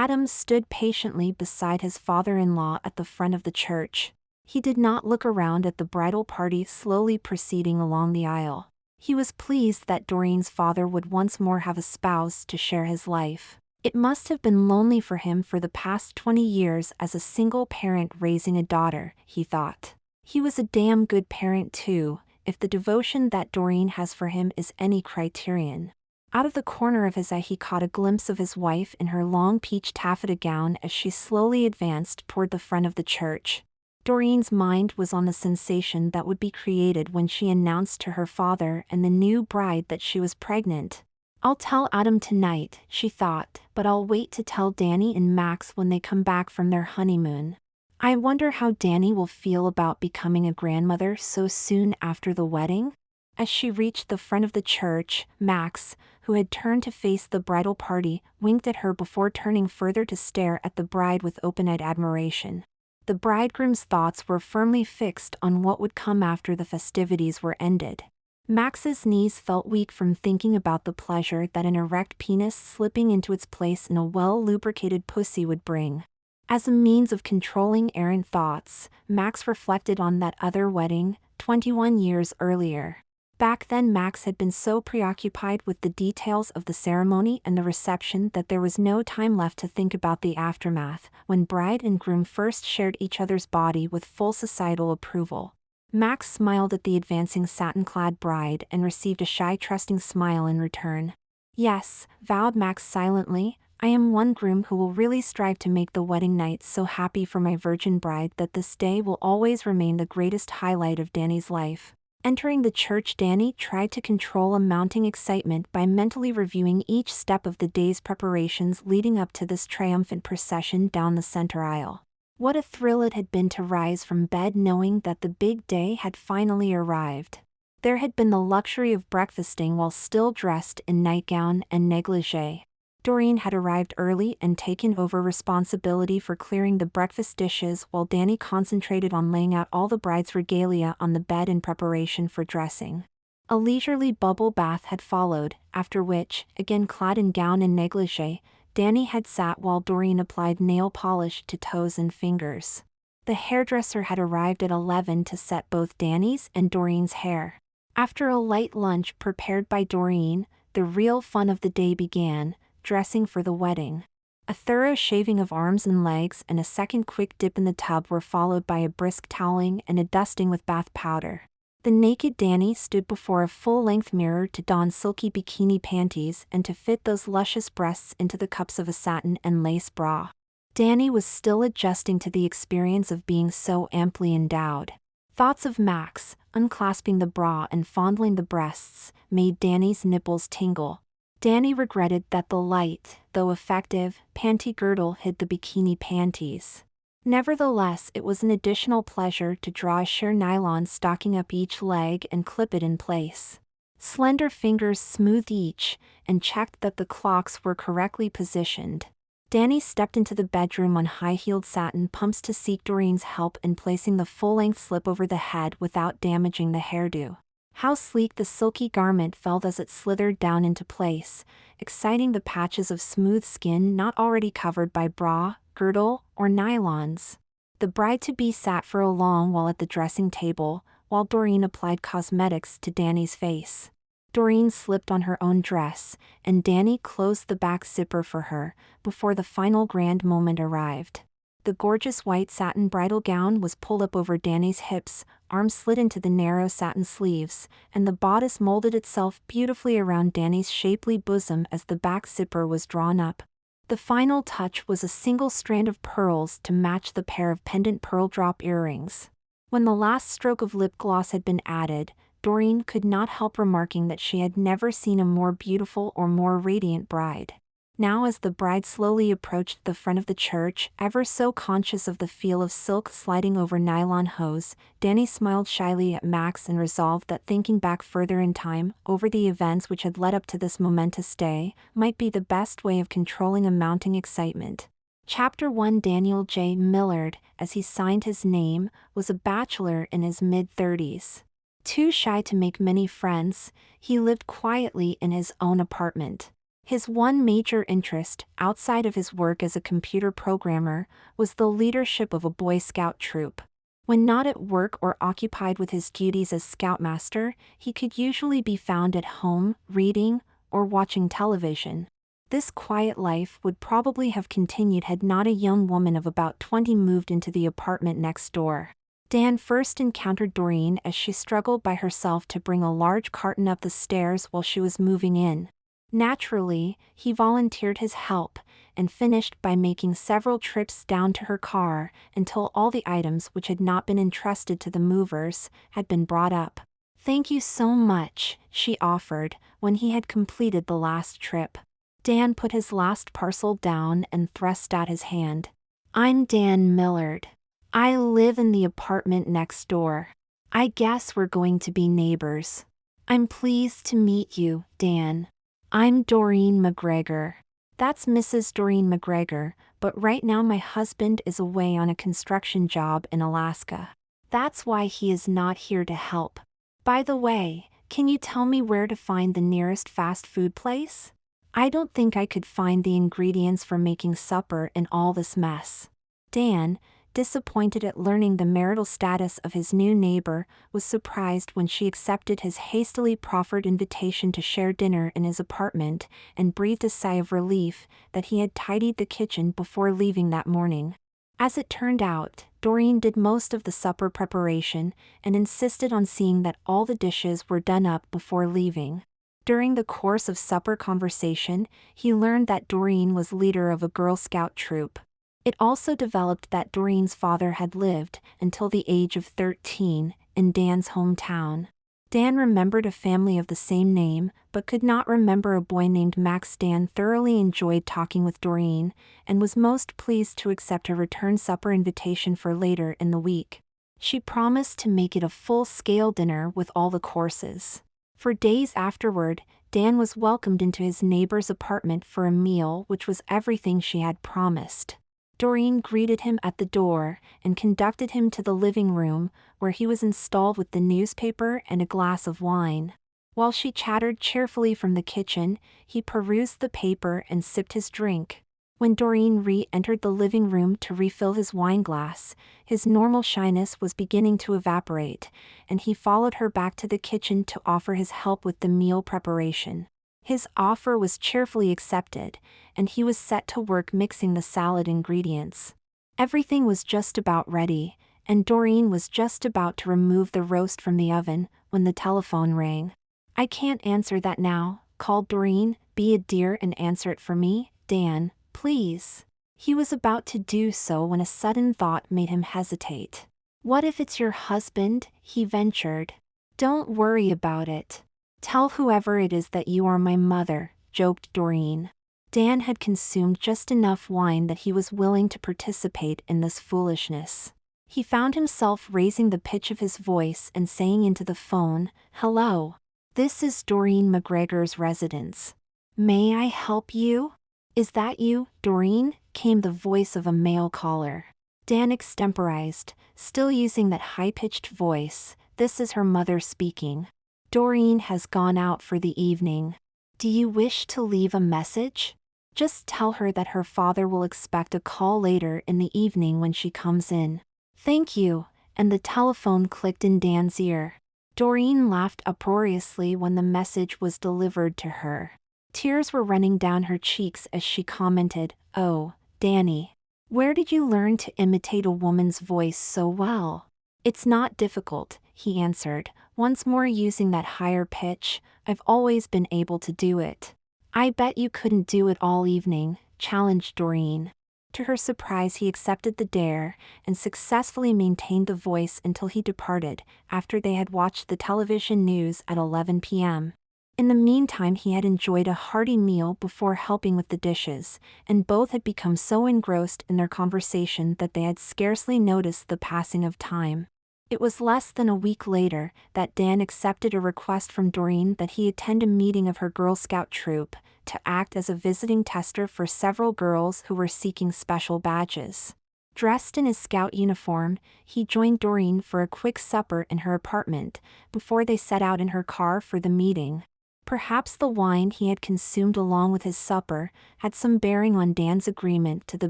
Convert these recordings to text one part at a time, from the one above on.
Adam stood patiently beside his father-in-law at the front of the church. He did not look around at the bridal party slowly proceeding along the aisle. He was pleased that Doreen's father would once more have a spouse to share his life. It must have been lonely for him for the past 20 years as a single parent raising a daughter, he thought. He was a damn good parent too, if the devotion that Doreen has for him is any criterion. Out of the corner of his eye he caught a glimpse of his wife in her long peach taffeta gown as she slowly advanced toward the front of the church. Doreen's mind was on the sensation that would be created when she announced to her father and the new bride that she was pregnant. I'll tell Adam tonight, she thought, but I'll wait to tell Danny and Max when they come back from their honeymoon. I wonder how Danny will feel about becoming a grandmother so soon after the wedding? As she reached the front of the church, Max, who had turned to face the bridal party, winked at her before turning further to stare at the bride with open-eyed admiration. The bridegroom's thoughts were firmly fixed on what would come after the festivities were ended. Max's knees felt weak from thinking about the pleasure that an erect penis slipping into its place in a well-lubricated pussy would bring. As a means of controlling errant thoughts, Max reflected on that other wedding, 21 years earlier. Back then Max had been so preoccupied with the details of the ceremony and the reception that there was no time left to think about the aftermath, when bride and groom first shared each other's body with full societal approval. Max smiled at the advancing satin-clad bride and received a shy, trusting smile in return. Yes, vowed Max silently, I am one groom who will really strive to make the wedding night so happy for my virgin bride that this day will always remain the greatest highlight of Danny's life. Entering the church, Danny tried to control a mounting excitement by mentally reviewing each step of the day's preparations leading up to this triumphant procession down the center aisle. What a thrill it had been to rise from bed knowing that the big day had finally arrived. There had been the luxury of breakfasting while still dressed in nightgown and negligee. Doreen had arrived early and taken over responsibility for clearing the breakfast dishes while Danny concentrated on laying out all the bride's regalia on the bed in preparation for dressing. A leisurely bubble bath had followed, after which, again clad in gown and negligee, Danny had sat while Doreen applied nail polish to toes and fingers. The hairdresser had arrived at 11 to set both Danny's and Doreen's hair. After a light lunch prepared by Doreen, the real fun of the day began, dressing for the wedding. A thorough shaving of arms and legs and a second quick dip in the tub were followed by a brisk toweling and a dusting with bath powder. The naked Danny stood before a full-length mirror to don silky bikini panties and to fit those luscious breasts into the cups of a satin and lace bra. Danny was still adjusting to the experience of being so amply endowed. Thoughts of Max, unclasping the bra and fondling the breasts, made Danny's nipples tingle. Danny regretted that the light, though effective, panty girdle hid the bikini panties. Nevertheless, it was an additional pleasure to draw a sheer nylon stocking up each leg and clip it in place. Slender fingers smoothed each, and checked that the clocks were correctly positioned. Danny stepped into the bedroom on high-heeled satin pumps to seek Doreen's help in placing the full-length slip over the head without damaging the hairdo. How sleek the silky garment felt as it slithered down into place, exciting the patches of smooth skin not already covered by bra, girdle, or nylons. The bride-to-be sat for a long while at the dressing table, while Doreen applied cosmetics to Danny's face. Doreen slipped on her own dress, and Danny closed the back zipper for her, before the final grand moment arrived. The gorgeous white satin bridal gown was pulled up over Danny's hips, arms slid into the narrow satin sleeves, and the bodice molded itself beautifully around Danny's shapely bosom as the back zipper was drawn up. The final touch was a single strand of pearls to match the pair of pendant pearl drop earrings. When the last stroke of lip gloss had been added, Doreen could not help remarking that she had never seen a more beautiful or more radiant bride. Now as the bride slowly approached the front of the church, ever so conscious of the feel of silk sliding over nylon hose, Danny smiled shyly at Max and resolved that thinking back further in time, over the events which had led up to this momentous day, might be the best way of controlling a mounting excitement. Chapter 1 Daniel J. Millard, as he signed his name, was a bachelor in his mid-30s. Too shy to make many friends, he lived quietly in his own apartment. His one major interest, outside of his work as a computer programmer, was the leadership of a Boy Scout troop. When not at work or occupied with his duties as Scoutmaster, he could usually be found at home, reading, or watching television. This quiet life would probably have continued had not a young woman of about 20 moved into the apartment next door. Dan first encountered Doreen as she struggled by herself to bring a large carton up the stairs while she was moving in. Naturally, he volunteered his help, and finished by making several trips down to her car until all the items which had not been entrusted to the movers had been brought up. "Thank you so much," she offered, when he had completed the last trip. Dan put his last parcel down and thrust out his hand. "I'm Dan Millard. I live in the apartment next door. I guess we're going to be neighbors. I'm pleased to meet you, Dan. I'm Doreen McGregor." "That's Mrs. Doreen McGregor, but right now my husband is away on a construction job in Alaska. That's why he is not here to help. By the way, can you tell me where to find the nearest fast food place? I don't think I could find the ingredients for making supper in all this mess." Dan, disappointed at learning the marital status of his new neighbor, was surprised when she accepted his hastily proffered invitation to share dinner in his apartment, and breathed a sigh of relief that he had tidied the kitchen before leaving that morning. As it turned out, Doreen did most of the supper preparation and insisted on seeing that all the dishes were done up before leaving. During the course of supper conversation, he learned that Doreen was leader of a Girl Scout troop. It also developed that Doreen's father had lived, until the age of 13, in Dan's hometown. Dan remembered a family of the same name, but could not remember a boy named Max. Dan thoroughly enjoyed talking with Doreen, and was most pleased to accept a return supper invitation for later in the week. She promised to make it a full-scale dinner with all the courses. For days afterward, Dan was welcomed into his neighbor's apartment for a meal which was everything she had promised. Doreen greeted him at the door and conducted him to the living room, where he was installed with the newspaper and a glass of wine. While she chattered cheerfully from the kitchen, he perused the paper and sipped his drink. When Doreen re-entered the living room to refill his wine glass, his normal shyness was beginning to evaporate, and he followed her back to the kitchen to offer his help with the meal preparation. His offer was cheerfully accepted, and he was set to work mixing the salad ingredients. Everything was just about ready, and Doreen was just about to remove the roast from the oven when the telephone rang. "I can't answer that now," called Doreen. "Be a dear and answer it for me, Dan, please." He was about to do so when a sudden thought made him hesitate. "What if it's your husband?" he ventured. "Don't worry about it. Tell whoever it is that you are my mother," joked Doreen. Dan had consumed just enough wine that he was willing to participate in this foolishness. He found himself raising the pitch of his voice and saying into the phone, "Hello. This is Doreen McGregor's residence. May I help you?" "Is that you, Doreen?" came the voice of a male caller. Dan extemporized, still using that high-pitched voice. "This is her mother speaking. Doreen has gone out for the evening. Do you wish to leave a message? Just tell her that her father will expect a call later in the evening when she comes in." "Thank you," and the telephone clicked in Dan's ear. Doreen laughed uproariously when the message was delivered to her. Tears were running down her cheeks as she commented, "Oh, Danny. Where did you learn to imitate a woman's voice so well?" "It's not difficult," he answered, once more using that higher pitch. "I've always been able to do it." "I bet you couldn't do it all evening," challenged Doreen. To her surprise, he accepted the dare, and successfully maintained the voice until he departed, after they had watched the television news at 11 p.m. In the meantime, he had enjoyed a hearty meal before helping with the dishes, and both had become so engrossed in their conversation that they had scarcely noticed the passing of time. It was less than a week later that Dan accepted a request from Doreen that he attend a meeting of her Girl Scout troop, to act as a visiting tester for several girls who were seeking special badges. Dressed in his scout uniform, he joined Doreen for a quick supper in her apartment, before they set out in her car for the meeting. Perhaps the wine he had consumed along with his supper had some bearing on Dan's agreement to the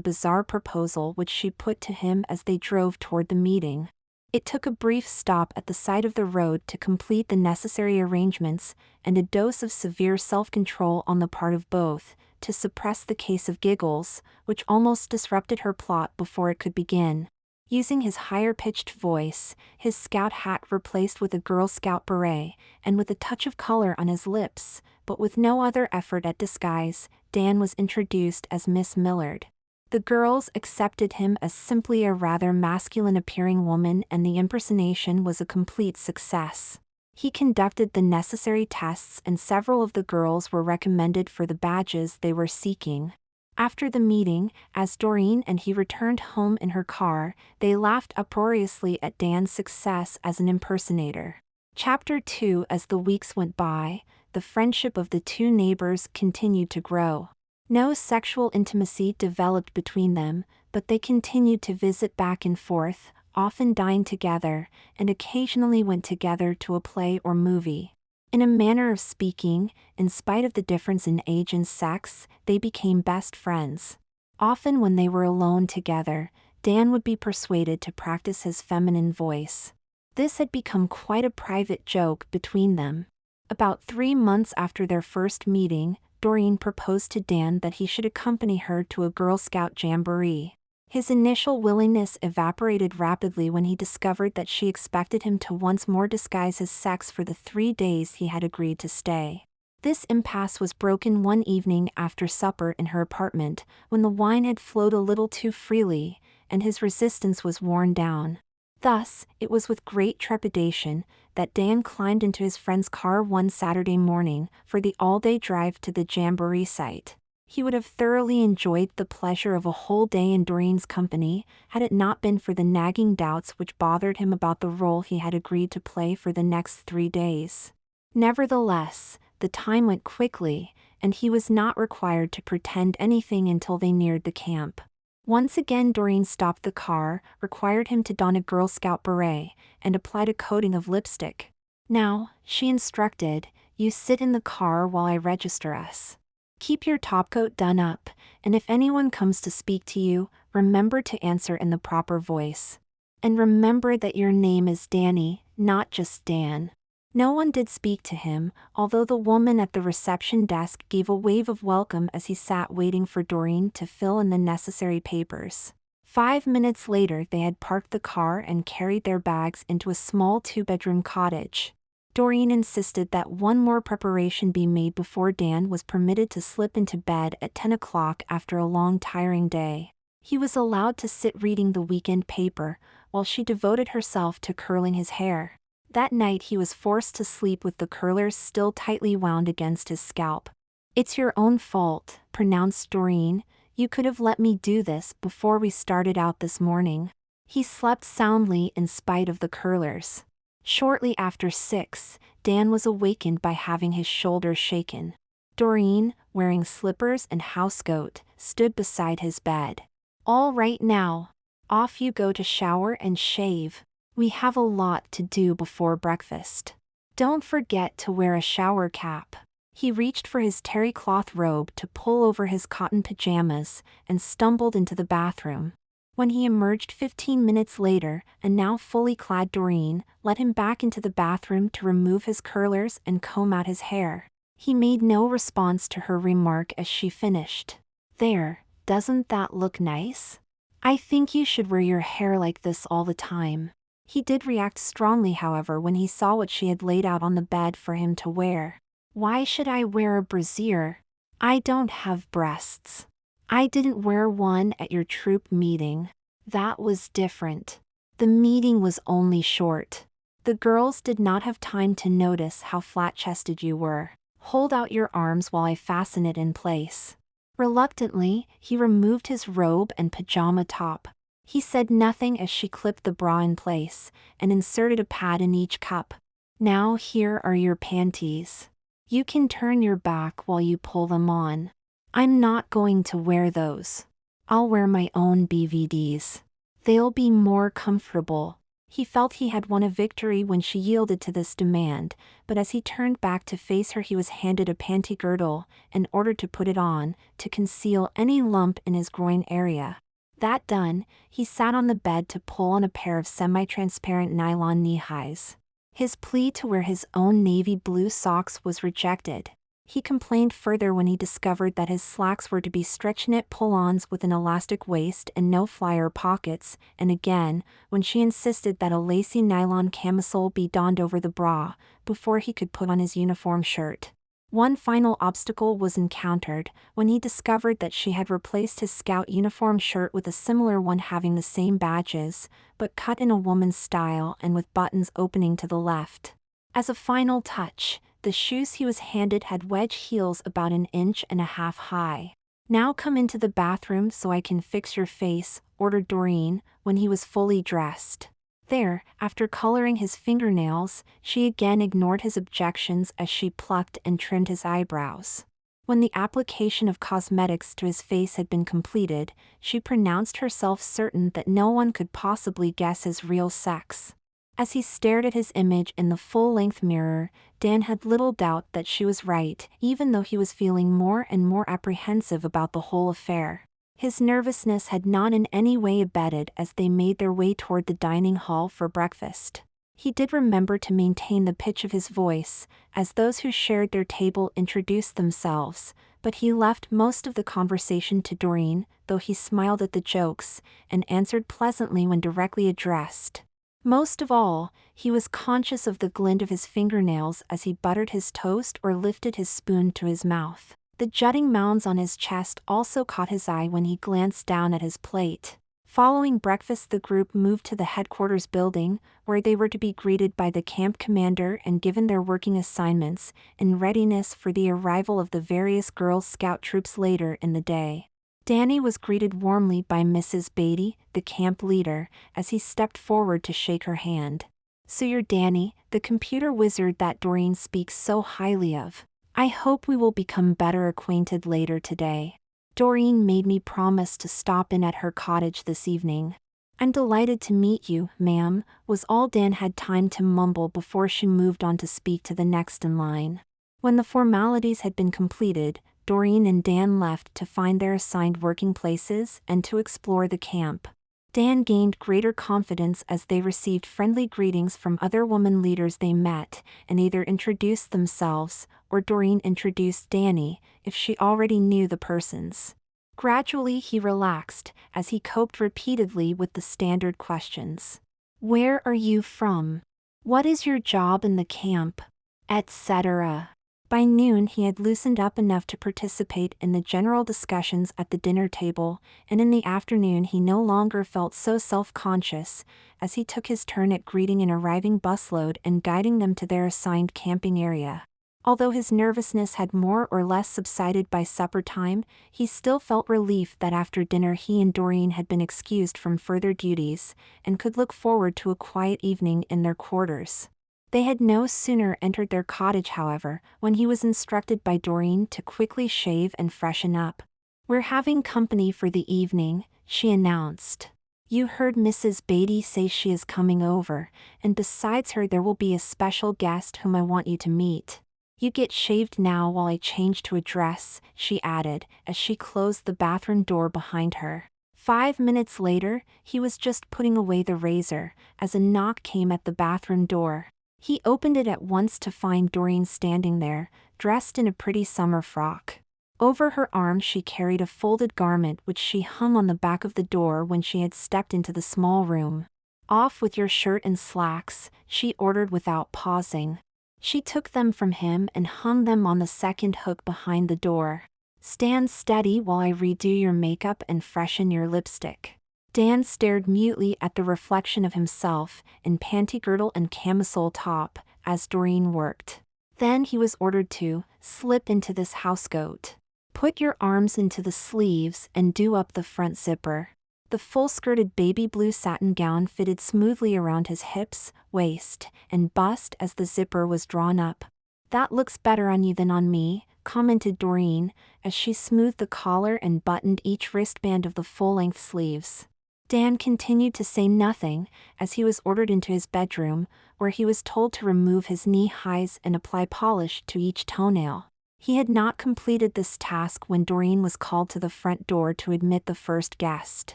bizarre proposal which she put to him as they drove toward the meeting. It took a brief stop at the side of the road to complete the necessary arrangements, and a dose of severe self-control on the part of both, to suppress the case of giggles, which almost disrupted her plot before it could begin. Using his higher-pitched voice, his scout hat replaced with a Girl Scout beret, and with a touch of color on his lips, but with no other effort at disguise, Dan was introduced as Miss Millard. The girls accepted him as simply a rather masculine-appearing woman, and the impersonation was a complete success. He conducted the necessary tests, and several of the girls were recommended for the badges they were seeking. After the meeting, as Doreen and he returned home in her car, they laughed uproariously at Dan's success as an impersonator. Chapter 2. As the weeks went by, the friendship of the two neighbors continued to grow. No sexual intimacy developed between them, but they continued to visit back and forth, often dined together, and occasionally went together to a play or movie. In a manner of speaking, in spite of the difference in age and sex, they became best friends. Often when they were alone together, Dan would be persuaded to practice his feminine voice. This had become quite a private joke between them. About 3 months after their first meeting, Doreen proposed to Dan that he should accompany her to a Girl Scout jamboree. His initial willingness evaporated rapidly when he discovered that she expected him to once more disguise his sex for the 3 days he had agreed to stay. This impasse was broken one evening after supper in her apartment, when the wine had flowed a little too freely, and his resistance was worn down. Thus, it was with great trepidation that Dan climbed into his friend's car one Saturday morning for the all-day drive to the jamboree site. He would have thoroughly enjoyed the pleasure of a whole day in Doreen's company, had it not been for the nagging doubts which bothered him about the role he had agreed to play for the next 3 days. Nevertheless, the time went quickly, and he was not required to pretend anything until they neared the camp. Once again Doreen stopped the car, required him to don a Girl Scout beret, and applied a coating of lipstick. "Now," she instructed, "you sit in the car while I register us. Keep your topcoat done up, and if anyone comes to speak to you, remember to answer in the proper voice. And remember that your name is Danny, not just Dan." No one did speak to him, although the woman at the reception desk gave a wave of welcome as he sat waiting for Doreen to fill in the necessary papers. 5 minutes later they had parked the car and carried their bags into a small 2-bedroom cottage. Doreen insisted that one more preparation be made before Dan was permitted to slip into bed at 10 o'clock after a long tiring day. He was allowed to sit reading the weekend paper, while she devoted herself to curling his hair. That night he was forced to sleep with the curlers still tightly wound against his scalp. "It's your own fault," pronounced Doreen. "You could have let me do this before we started out this morning." He slept soundly in spite of the curlers. Shortly after 6, Dan was awakened by having his shoulders shaken. Doreen, wearing slippers and housecoat, stood beside his bed. "All right now. Off you go to shower and shave. We have a lot to do before breakfast. Don't forget to wear a shower cap." He reached for his terry cloth robe to pull over his cotton pajamas, and stumbled into the bathroom. When he emerged 15 minutes later, a now fully clad Doreen led him back into the bathroom to remove his curlers and comb out his hair. He made no response to her remark as she finished. "There, doesn't that look nice? I think you should wear your hair like this all the time." He did react strongly, however, when he saw what she had laid out on the bed for him to wear. "Why should I wear a brassiere? I don't have breasts. I didn't wear one at your troop meeting. That was different. The meeting was only short. The girls did not have time to notice how flat-chested you were. Hold out your arms while I fasten it in place." Reluctantly, he removed his robe and pajama top. He said nothing as she clipped the bra in place, and inserted a pad in each cup. "Now here are your panties. You can turn your back while you pull them on. I'm not going to wear those. I'll wear my own BVDs. They'll be more comfortable." He felt he had won a victory when she yielded to this demand, but as he turned back to face her he was handed a panty girdle, and ordered to put it on, to conceal any lump in his groin area. That done, he sat on the bed to pull on a pair of semi-transparent nylon knee-highs. His plea to wear his own navy blue socks was rejected. He complained further when he discovered that his slacks were to be stretch-knit pull-ons with an elastic waist and no flyer pockets, and again, when she insisted that a lacy nylon camisole be donned over the bra, before he could put on his uniform shirt. One final obstacle was encountered, when he discovered that she had replaced his scout uniform shirt with a similar one having the same badges, but cut in a woman's style and with buttons opening to the left. As a final touch, the shoes he was handed had wedge heels about 1.5 inches high. "Now come into the bathroom so I can fix your face," ordered Doreen, when he was fully dressed. There, after coloring his fingernails, she again ignored his objections as she plucked and trimmed his eyebrows. When the application of cosmetics to his face had been completed, she pronounced herself certain that no one could possibly guess his real sex. As he stared at his image in the full-length mirror, Dan had little doubt that she was right, even though he was feeling more and more apprehensive about the whole affair. His nervousness had not in any way abated as they made their way toward the dining hall for breakfast. He did remember to maintain the pitch of his voice, as those who shared their table introduced themselves, but he left most of the conversation to Doreen, though he smiled at the jokes, and answered pleasantly when directly addressed. Most of all, he was conscious of the glint of his fingernails as he buttered his toast or lifted his spoon to his mouth. The jutting mounds on his chest also caught his eye when he glanced down at his plate. Following breakfast, the group moved to the headquarters building, where they were to be greeted by the camp commander and given their working assignments, in readiness for the arrival of the various Girl Scout troops later in the day. Danny was greeted warmly by Mrs. Beatty, the camp leader, as he stepped forward to shake her hand. "So you're Danny, the computer wizard that Doreen speaks so highly of. I hope we will become better acquainted later today. Doreen made me promise to stop in at her cottage this evening." "I'm delighted to meet you, ma'am," was all Dan had time to mumble before she moved on to speak to the next in line. When the formalities had been completed, Doreen and Dan left to find their assigned working places and to explore the camp. Dan gained greater confidence as they received friendly greetings from other woman leaders they met, and either introduced themselves, or Doreen introduced Danny, if she already knew the persons. Gradually he relaxed, as he coped repeatedly with the standard questions. "Where are you from? What is your job in the camp?" etc. By noon he had loosened up enough to participate in the general discussions at the dinner table, and in the afternoon he no longer felt so self-conscious, as he took his turn at greeting an arriving busload and guiding them to their assigned camping area. Although his nervousness had more or less subsided by supper time, he still felt relief that after dinner he and Doreen had been excused from further duties, and could look forward to a quiet evening in their quarters. They had no sooner entered their cottage, however, when he was instructed by Doreen to quickly shave and freshen up. "We're having company for the evening," she announced. "You heard Mrs. Beatty say she is coming over, and besides her there will be a special guest whom I want you to meet. You get shaved now while I change to a dress," she added, as she closed the bathroom door behind her. 5 minutes later, he was just putting away the razor, as a knock came at the bathroom door. He opened it at once to find Doreen standing there, dressed in a pretty summer frock. Over her arm she carried a folded garment which she hung on the back of the door when she had stepped into the small room. "Off with your shirt and slacks," she ordered without pausing. She took them from him and hung them on the second hook behind the door. "Stand steady while I redo your makeup and freshen your lipstick." Dan stared mutely at the reflection of himself, in panty girdle and camisole top, as Doreen worked. Then he was ordered to slip into this housecoat. "Put your arms into the sleeves and do up the front zipper." The full-skirted baby blue satin gown fitted smoothly around his hips, waist, and bust as the zipper was drawn up. "That looks better on you than on me," commented Doreen, as she smoothed the collar and buttoned each wristband of the full-length sleeves. Dan continued to say nothing, as he was ordered into his bedroom, where he was told to remove his knee-highs and apply polish to each toenail. He had not completed this task when Doreen was called to the front door to admit the first guest.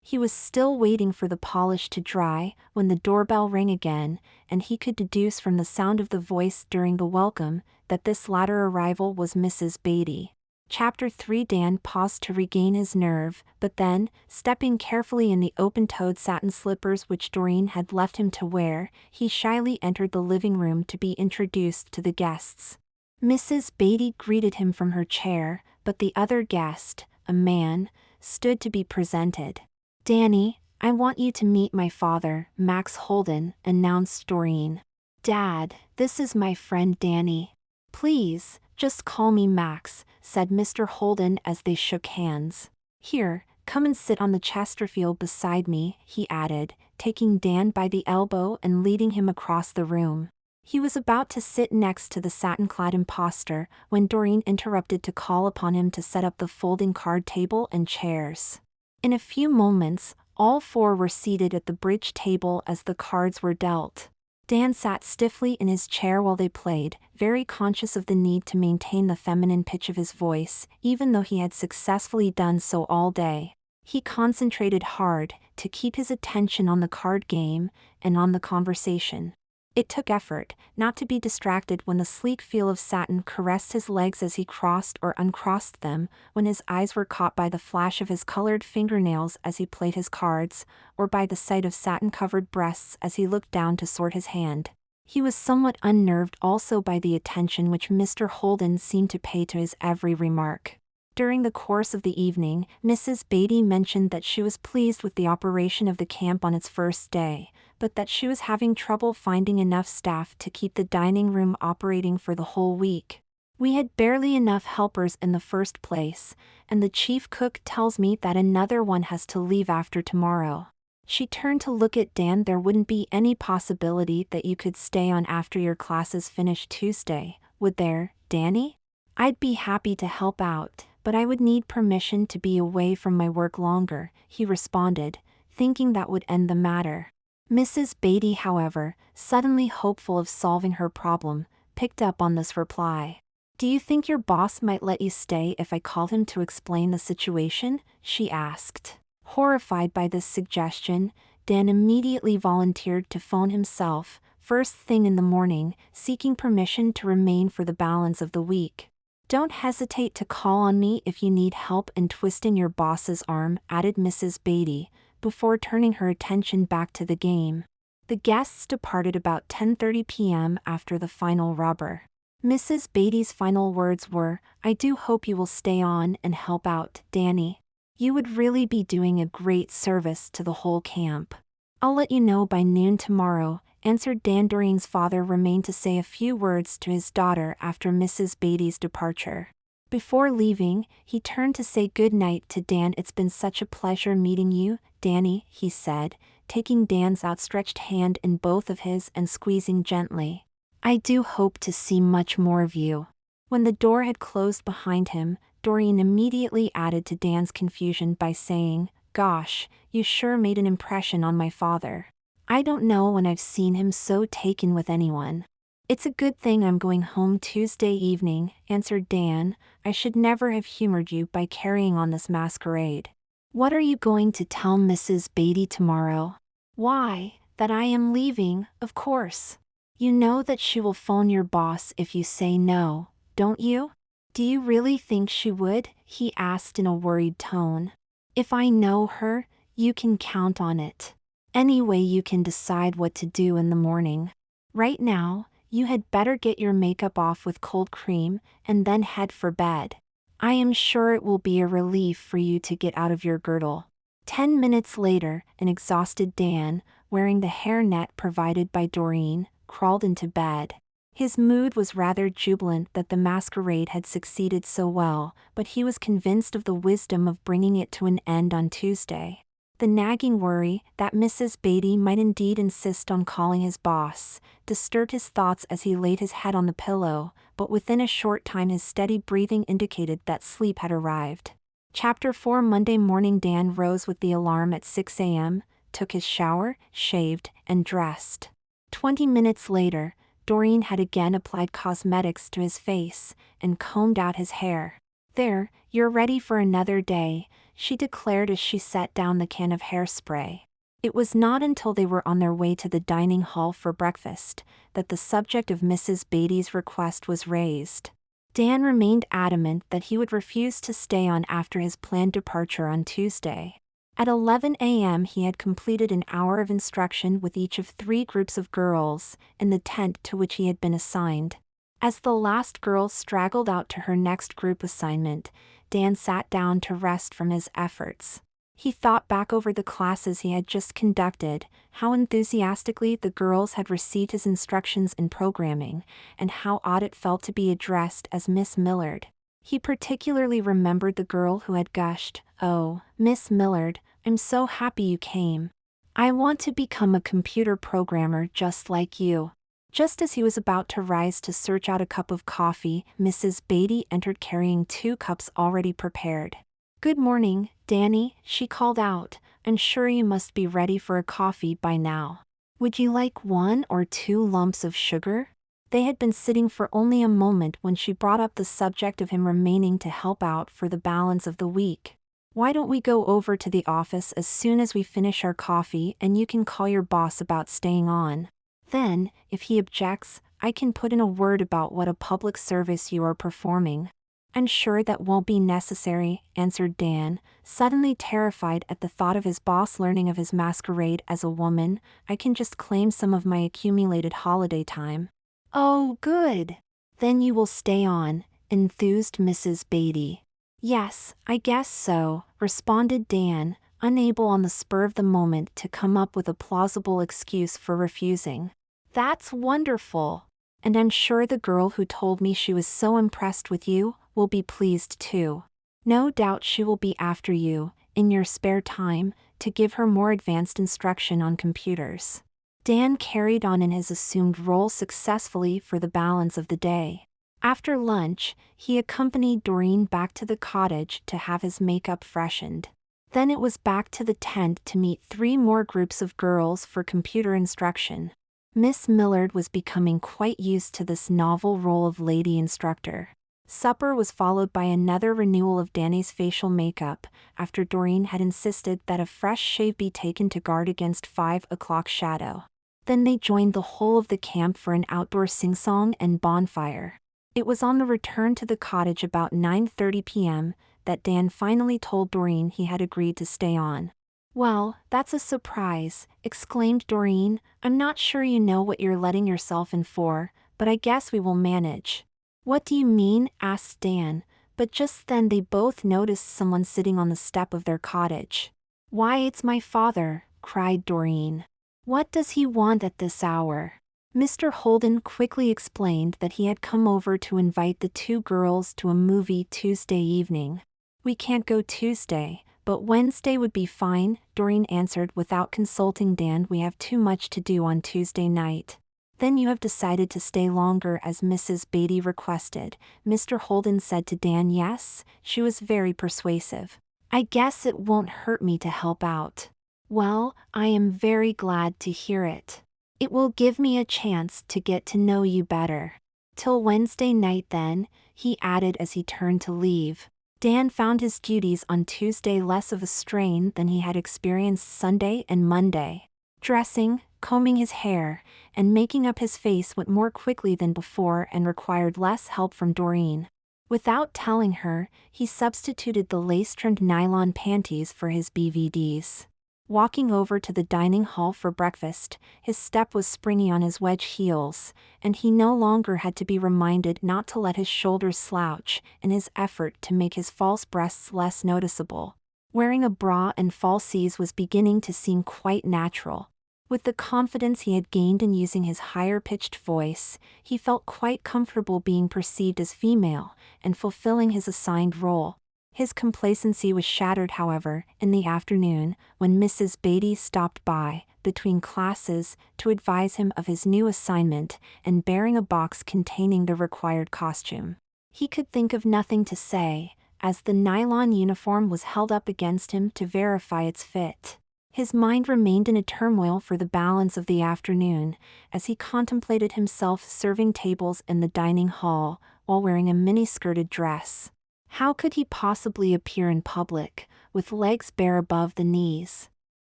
He was still waiting for the polish to dry when the doorbell rang again, and he could deduce from the sound of the voice during the welcome that this latter arrival was Mrs. Beatty. Chapter 3. Dan paused to regain his nerve, but then, stepping carefully in the open-toed satin slippers which Doreen had left him to wear, he shyly entered the living room to be introduced to the guests. Mrs. Beatty greeted him from her chair, but the other guest, a man, stood to be presented. "Danny, I want you to meet my father, Max Holden," announced Doreen. "Dad, this is my friend Danny. Please, just call me Max," said Mr. Holden as they shook hands. "Here, come and sit on the Chesterfield beside me," he added, taking Dan by the elbow and leading him across the room. He was about to sit next to the satin-clad impostor when Doreen interrupted to call upon him to set up the folding card table and chairs. In a few moments, all four were seated at the bridge table as the cards were dealt. Dan sat stiffly in his chair while they played, very conscious of the need to maintain the feminine pitch of his voice, even though he had successfully done so all day. He concentrated hard to keep his attention on the card game and on the conversation. It took effort not to be distracted when the sleek feel of satin caressed his legs as he crossed or uncrossed them, when his eyes were caught by the flash of his colored fingernails as he played his cards, or by the sight of satin-covered breasts as he looked down to sort his hand. He was somewhat unnerved also by the attention which Mr. Holden seemed to pay to his every remark. During the course of the evening, Mrs. Beatty mentioned that she was pleased with the operation of the camp on its first day, but that she was having trouble finding enough staff to keep the dining room operating for the whole week. "We had barely enough helpers in the first place, and the chief cook tells me that another one has to leave after tomorrow." She turned to look at Dan. "There wouldn't be any possibility that you could stay on after your classes finish Tuesday, would there, Danny?" "I'd be happy to help out, but I would need permission to be away from my work longer," he responded, thinking that would end the matter. Mrs. Beatty, however, suddenly hopeful of solving her problem, picked up on this reply. "Do you think your boss might let you stay if I called him to explain the situation?" she asked. Horrified by this suggestion, Dan immediately volunteered to phone himself, first thing in the morning, seeking permission to remain for the balance of the week. "Don't hesitate to call on me if you need help in twisting your boss's arm," added Mrs. Beatty, before turning her attention back to the game. The guests departed about 10:30 p.m. after the final rubber. Mrs. Beatty's final words were, "I do hope you will stay on and help out, Danny. You would really be doing a great service to the whole camp." "I'll let you know by noon tomorrow," answered Dan. Doreen's father remained to say a few words to his daughter after Mrs. Beatty's departure. Before leaving, he turned to say good night to Dan. "It's been such a pleasure meeting you, Danny," he said, taking Dan's outstretched hand in both of his and squeezing gently. "I do hope to see much more of you." When the door had closed behind him, Doreen immediately added to Dan's confusion by saying, "Gosh, you sure made an impression on my father. I don't know when I've seen him so taken with anyone." "It's a good thing I'm going home Tuesday evening," answered Dan. "I should never have humored you by carrying on this masquerade." "What are you going to tell Mrs. Beatty tomorrow?" "Why, that I am leaving, of course. You know that she will phone your boss if you say no, don't you?" "Do you really think she would?" he asked in a worried tone. "If I know her, you can count on it. Anyway, you can decide what to do in the morning. Right now, you had better get your makeup off with cold cream and then head for bed. I am sure it will be a relief for you to get out of your girdle." 10 minutes later, an exhausted Dan, wearing the hairnet provided by Doreen, crawled into bed. His mood was rather jubilant that the masquerade had succeeded so well, but he was convinced of the wisdom of bringing it to an end on Tuesday. The nagging worry that Mrs. Beatty might indeed insist on calling his boss disturbed his thoughts as he laid his head on the pillow, but within a short time his steady breathing indicated that sleep had arrived. Chapter 4 Monday morning. Dan rose with the alarm at 6 a.m., took his shower, shaved, and dressed. 20 minutes later, Doreen had again applied cosmetics to his face and combed out his hair. "There, you're ready for another day," she declared as she set down the can of hairspray. It was not until they were on their way to the dining hall for breakfast that the subject of Mrs. Beatty's request was raised. Dan remained adamant that he would refuse to stay on after his planned departure on Tuesday. At 11 a.m. he had completed an hour of instruction with each of 3 groups of girls in the tent to which he had been assigned. As the last girl straggled out to her next group assignment, Dan sat down to rest from his efforts. He thought back over the classes he had just conducted, how enthusiastically the girls had received his instructions in programming, and how odd it felt to be addressed as Miss Millard. He particularly remembered the girl who had gushed, "Oh, Miss Millard, I'm so happy you came. I want to become a computer programmer just like you." Just as he was about to rise to search out a cup of coffee, Mrs. Beatty entered carrying 2 cups already prepared. "Good morning, Danny," she called out. "I'm sure you must be ready for a coffee by now. Would you like 1 or 2 lumps of sugar?" They had been sitting for only a moment when she brought up the subject of him remaining to help out for the balance of the week. "Why don't we go over to the office as soon as we finish our coffee and you can call your boss about staying on? Then, if he objects, I can put in a word about what a public service you are performing." "I'm sure that won't be necessary," answered Dan, suddenly terrified at the thought of his boss learning of his masquerade as a woman. "I can just claim some of my accumulated holiday time." "Oh, good. Then you will stay on," enthused Mrs. Beatty. "Yes, I guess so," responded Dan, unable on the spur of the moment to come up with a plausible excuse for refusing. "That's wonderful. And I'm sure the girl who told me she was so impressed with you will be pleased too. No doubt she will be after you, in your spare time, to give her more advanced instruction on computers." Dan carried on in his assumed role successfully for the balance of the day. After lunch, he accompanied Doreen back to the cottage to have his makeup freshened. Then it was back to the tent to meet 3 more groups of girls for computer instruction. Miss Millard was becoming quite used to this novel role of lady instructor. Supper was followed by another renewal of Danny's facial makeup, after Doreen had insisted that a fresh shave be taken to guard against 5 o'clock shadow. Then they joined the whole of the camp for an outdoor sing-song and bonfire. It was on the return to the cottage about 9:30 p.m. that Dan finally told Doreen he had agreed to stay on. "Well, that's a surprise," exclaimed Doreen. "I'm not sure you know what you're letting yourself in for, but I guess we will manage." "What do you mean?" asked Dan, but just then they both noticed someone sitting on the step of their cottage. "Why, it's my father," cried Doreen. "What does he want at this hour?" Mr. Holden quickly explained that he had come over to invite the 2 girls to a movie Tuesday evening. "We can't go Tuesday, but Wednesday would be fine," Doreen answered without consulting Dan. "We have too much to do on Tuesday night." "Then you have decided to stay longer as Mrs. Beatty requested," Mr. Holden said to Dan. "Yes," she was very persuasive. "I guess it won't hurt me to help out." "Well, I am very glad to hear it. It will give me a chance to get to know you better. Till Wednesday night then," he added as he turned to leave. Dan found his duties on Tuesday less of a strain than he had experienced Sunday and Monday. Dressing, combing his hair, and making up his face went more quickly than before and required less help from Doreen. Without telling her, he substituted the lace-trimmed nylon panties for his BVDs. Walking over to the dining hall for breakfast, his step was springy on his wedge heels, and he no longer had to be reminded not to let his shoulders slouch in his effort to make his false breasts less noticeable. Wearing a bra and falsies was beginning to seem quite natural. With the confidence he had gained in using his higher-pitched voice, he felt quite comfortable being perceived as female and fulfilling his assigned role. His complacency was shattered, however, in the afternoon, when Mrs. Beatty stopped by, between classes, to advise him of his new assignment and bearing a box containing the required costume. He could think of nothing to say, as the nylon uniform was held up against him to verify its fit. His mind remained in a turmoil for the balance of the afternoon, as he contemplated himself serving tables in the dining hall, while wearing a mini-skirted dress. How could he possibly appear in public, with legs bare above the knees?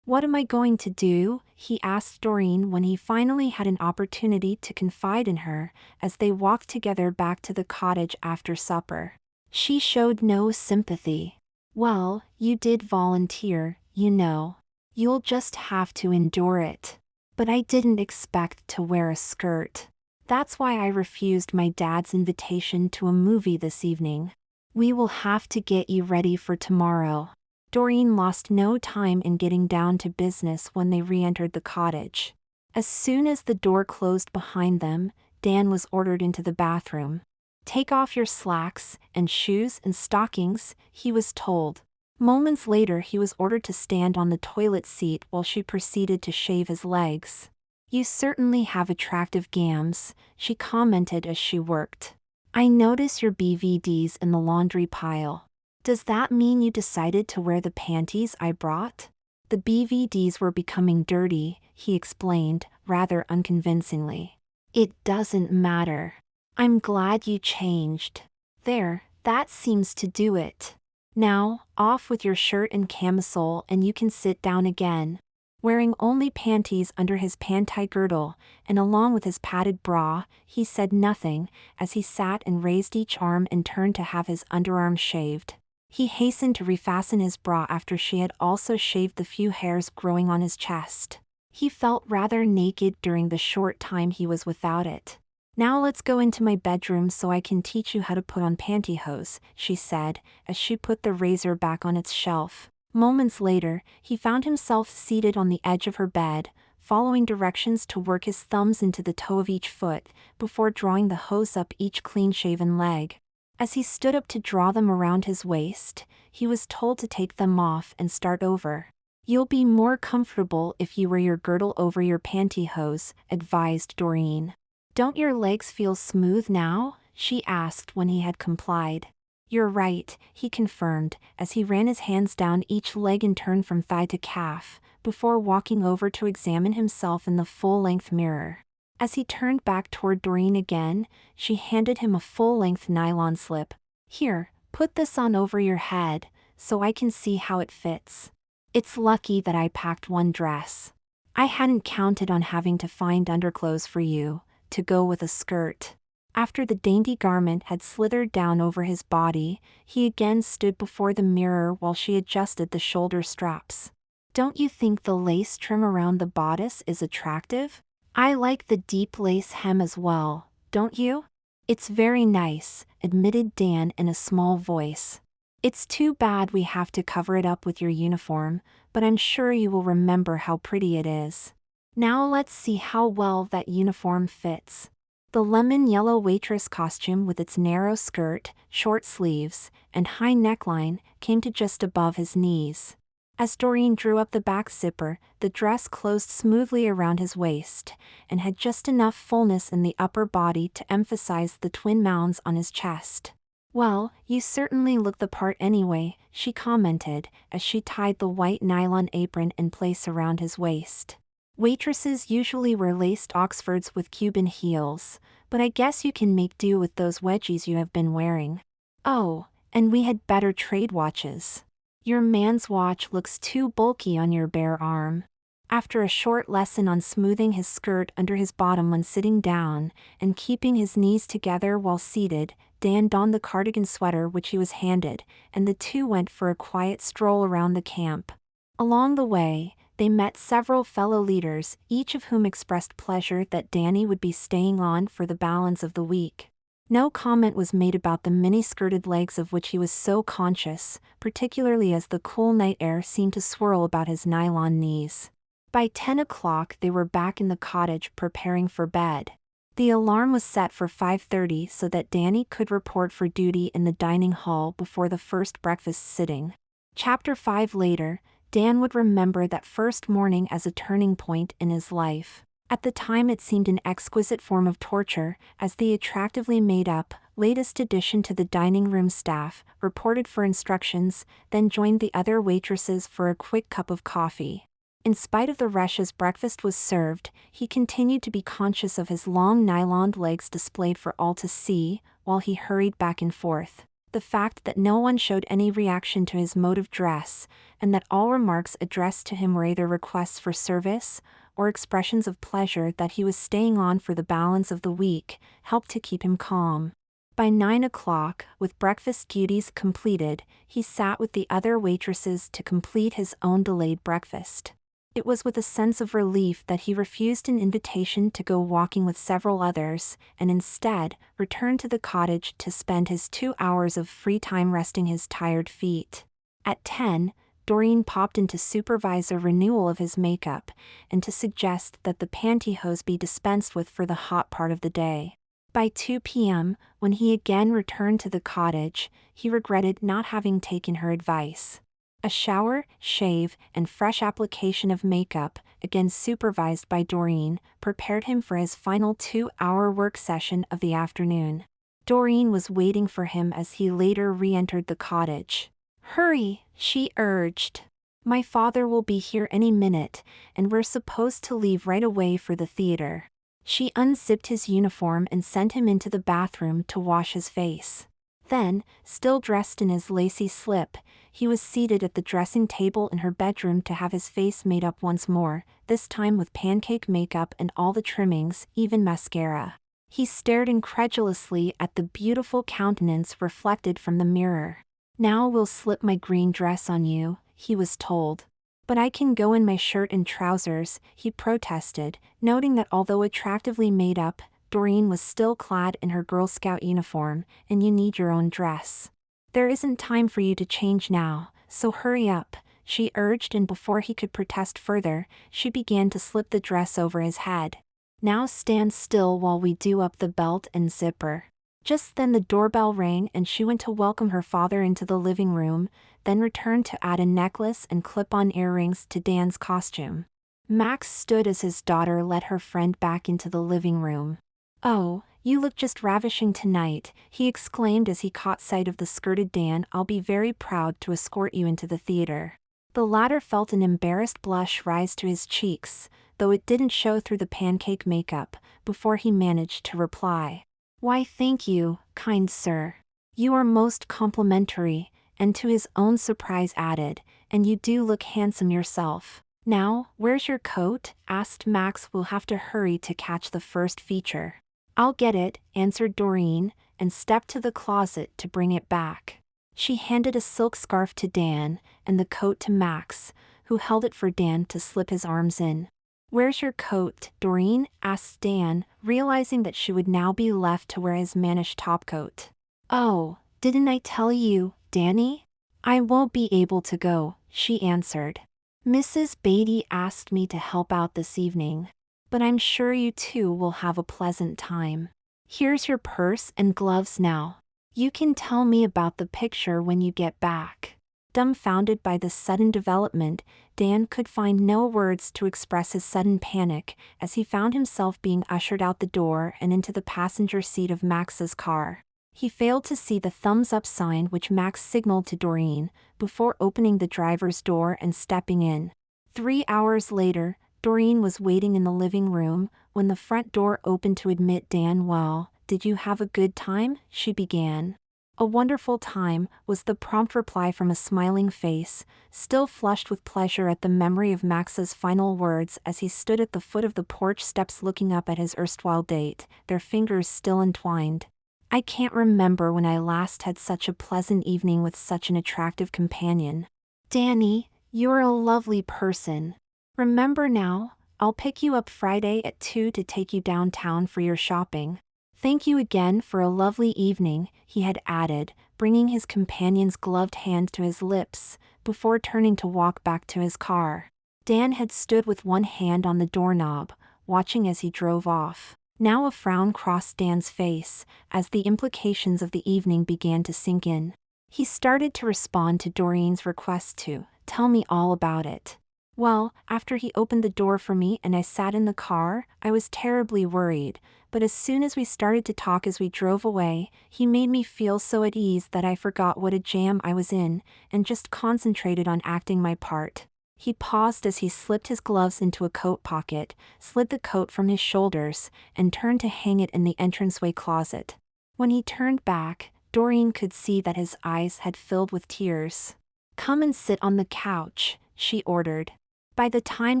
"What am I going to do?" he asked Doreen when he finally had an opportunity to confide in her, as they walked together back to the cottage after supper. She showed no sympathy. "Well, you did volunteer, you know. You'll just have to endure it. But I didn't expect to wear a skirt. That's why I refused my dad's invitation to a movie this evening. We will have to get you ready for tomorrow." Doreen lost no time in getting down to business when they re-entered the cottage. As soon as the door closed behind them, Dan was ordered into the bathroom. "Take off your slacks and shoes and stockings," he was told. Moments later he was ordered to stand on the toilet seat while she proceeded to shave his legs. "You certainly have attractive gams," she commented as she worked. "I notice your BVDs in the laundry pile. Does that mean you decided to wear the panties I brought?" "The BVDs were becoming dirty," he explained, rather unconvincingly. "It doesn't matter. I'm glad you changed. There, that seems to do it. Now, off with your shirt and camisole and you can sit down again." Wearing only panties under his panty girdle, and along with his padded bra, he said nothing, as he sat and raised each arm and turned to have his underarm shaved. He hastened to refasten his bra after she had also shaved the few hairs growing on his chest. He felt rather naked during the short time he was without it. "Now let's go into my bedroom so I can teach you how to put on pantyhose," she said, as she put the razor back on its shelf. Moments later, he found himself seated on the edge of her bed, following directions to work his thumbs into the toe of each foot, before drawing the hose up each clean-shaven leg. As he stood up to draw them around his waist, he was told to take them off and start over. "You'll be more comfortable if you wear your girdle over your pantyhose," advised Doreen. "Don't your legs feel smooth now?" she asked when he had complied. "You're right," he confirmed, as he ran his hands down each leg in turn from thigh to calf, before walking over to examine himself in the full-length mirror. As he turned back toward Doreen again, she handed him a full-length nylon slip. "Here, put this on over your head, so I can see how it fits. It's lucky that I packed one dress. I hadn't counted on having to find underclothes for you to go with a skirt." After the dainty garment had slithered down over his body, he again stood before the mirror while she adjusted the shoulder straps. "Don't you think the lace trim around the bodice is attractive? I like the deep lace hem as well, don't you?" "It's very nice," admitted Dan in a small voice. "It's too bad we have to cover it up with your uniform, but I'm sure you will remember how pretty it is. Now let's see how well that uniform fits." The lemon-yellow waitress costume with its narrow skirt, short sleeves, and high neckline came to just above his knees. As Doreen drew up the back zipper, the dress closed smoothly around his waist, and had just enough fullness in the upper body to emphasize the twin mounds on his chest. "Well, you certainly look the part anyway," she commented, as she tied the white nylon apron in place around his waist. "Waitresses usually wear laced Oxfords with Cuban heels, but I guess you can make do with those wedgies you have been wearing. Oh, and we had better trade watches. Your man's watch looks too bulky on your bare arm." After a short lesson on smoothing his skirt under his bottom when sitting down, and keeping his knees together while seated, Dan donned the cardigan sweater which he was handed, and the two went for a quiet stroll around the camp. Along the way, they met several fellow leaders, each of whom expressed pleasure that Danny would be staying on for the balance of the week. No comment was made about the mini-skirted legs of which he was so conscious, particularly as the cool night air seemed to swirl about his nylon knees. By 10 o'clock they were back in the cottage preparing for bed. The alarm was set for 5:30 so that Danny could report for duty in the dining hall before the first breakfast sitting. Chapter 5 later, Dan would remember that first morning as a turning point in his life. At the time it seemed an exquisite form of torture, as the attractively made-up, latest addition to the dining room staff reported for instructions, then joined the other waitresses for a quick cup of coffee. In spite of the rush as breakfast was served, he continued to be conscious of his long nyloned legs displayed for all to see, while he hurried back and forth. The fact that no one showed any reaction to his mode of dress, and that all remarks addressed to him were either requests for service, or expressions of pleasure that he was staying on for the balance of the week, helped to keep him calm. By 9 o'clock, with breakfast duties completed, he sat with the other waitresses to complete his own delayed breakfast. It was with a sense of relief that he refused an invitation to go walking with several others, and instead, returned to the cottage to spend his 2 hours of free time resting his tired feet. At 10, Doreen popped in to supervise a renewal of his makeup, and to suggest that the pantyhose be dispensed with for the hot part of the day. By 2 p.m., when he again returned to the cottage, he regretted not having taken her advice. A shower, shave, and fresh application of makeup, again supervised by Doreen, prepared him for his final 2-hour work session of the afternoon. Doreen was waiting for him as he later re-entered the cottage. "Hurry," she urged. "My father will be here any minute, and we're supposed to leave right away for the theater." She unzipped his uniform and sent him into the bathroom to wash his face. Then, still dressed in his lacy slip, he was seated at the dressing table in her bedroom to have his face made up once more, this time with pancake makeup and all the trimmings, even mascara. He stared incredulously at the beautiful countenance reflected from the mirror. "Now we'll slip my green dress on you," he was told. "But I can go in my shirt and trousers," he protested, noting that although attractively made up, Doreen was still clad in her Girl Scout uniform, and you need your own dress. "There isn't time for you to change now, so hurry up," she urged, and before he could protest further, she began to slip the dress over his head. "Now stand still while we do up the belt and zipper." Just then the doorbell rang and she went to welcome her father into the living room, then returned to add a necklace and clip-on earrings to Dan's costume. Max stood as his daughter led her friend back into the living room. "Oh, you look just ravishing tonight," he exclaimed as he caught sight of the skirted Dan. "I'll be very proud to escort you into the theater." The latter felt an embarrassed blush rise to his cheeks, though it didn't show through the pancake makeup, before he managed to reply. "Why, thank you, kind sir. You are most complimentary," and to his own surprise added, "and you do look handsome yourself." "Now, where's your coat?" asked Max. "We'll have to hurry to catch the first feature." "I'll get it," answered Doreen, and stepped to the closet to bring it back. She handed a silk scarf to Dan, and the coat to Max, who held it for Dan to slip his arms in. "Where's your coat, Doreen?" asked Dan, realizing that she would now be left to wear his mannish topcoat. "Oh, didn't I tell you, Danny? I won't be able to go," she answered. "Mrs. Beatty asked me to help out this evening. But I'm sure you two will have a pleasant time. Here's your purse and gloves now. You can tell me about the picture when you get back." Dumbfounded by this sudden development, Dan could find no words to express his sudden panic as he found himself being ushered out the door and into the passenger seat of Max's car. He failed to see the thumbs-up sign which Max signaled to Doreen, before opening the driver's door and stepping in. 3 hours later, Doreen was waiting in the living room when the front door opened to admit Dan. "Well, did you have a good time?" she began. "A wonderful time," was the prompt reply from a smiling face, still flushed with pleasure at the memory of Max's final words as he stood at the foot of the porch steps looking up at his erstwhile date, their fingers still entwined. "I can't remember when I last had such a pleasant evening with such an attractive companion. Danny, you're a lovely person. Remember now, I'll pick you up Friday at 2 to take you downtown for your shopping. Thank you again for a lovely evening," he had added, bringing his companion's gloved hand to his lips, before turning to walk back to his car. Dan had stood with one hand on the doorknob, watching as he drove off. Now a frown crossed Dan's face, as the implications of the evening began to sink in. He started to respond to Doreen's request to tell me all about it. Well, after he opened the door for me and I sat in the car, I was terribly worried, but as soon as we started to talk as we drove away, he made me feel so at ease that I forgot what a jam I was in, and just concentrated on acting my part. He paused as he slipped his gloves into a coat pocket, slid the coat from his shoulders, and turned to hang it in the entranceway closet. When he turned back, Doreen could see that his eyes had filled with tears. "Come and sit on the couch," she ordered. By the time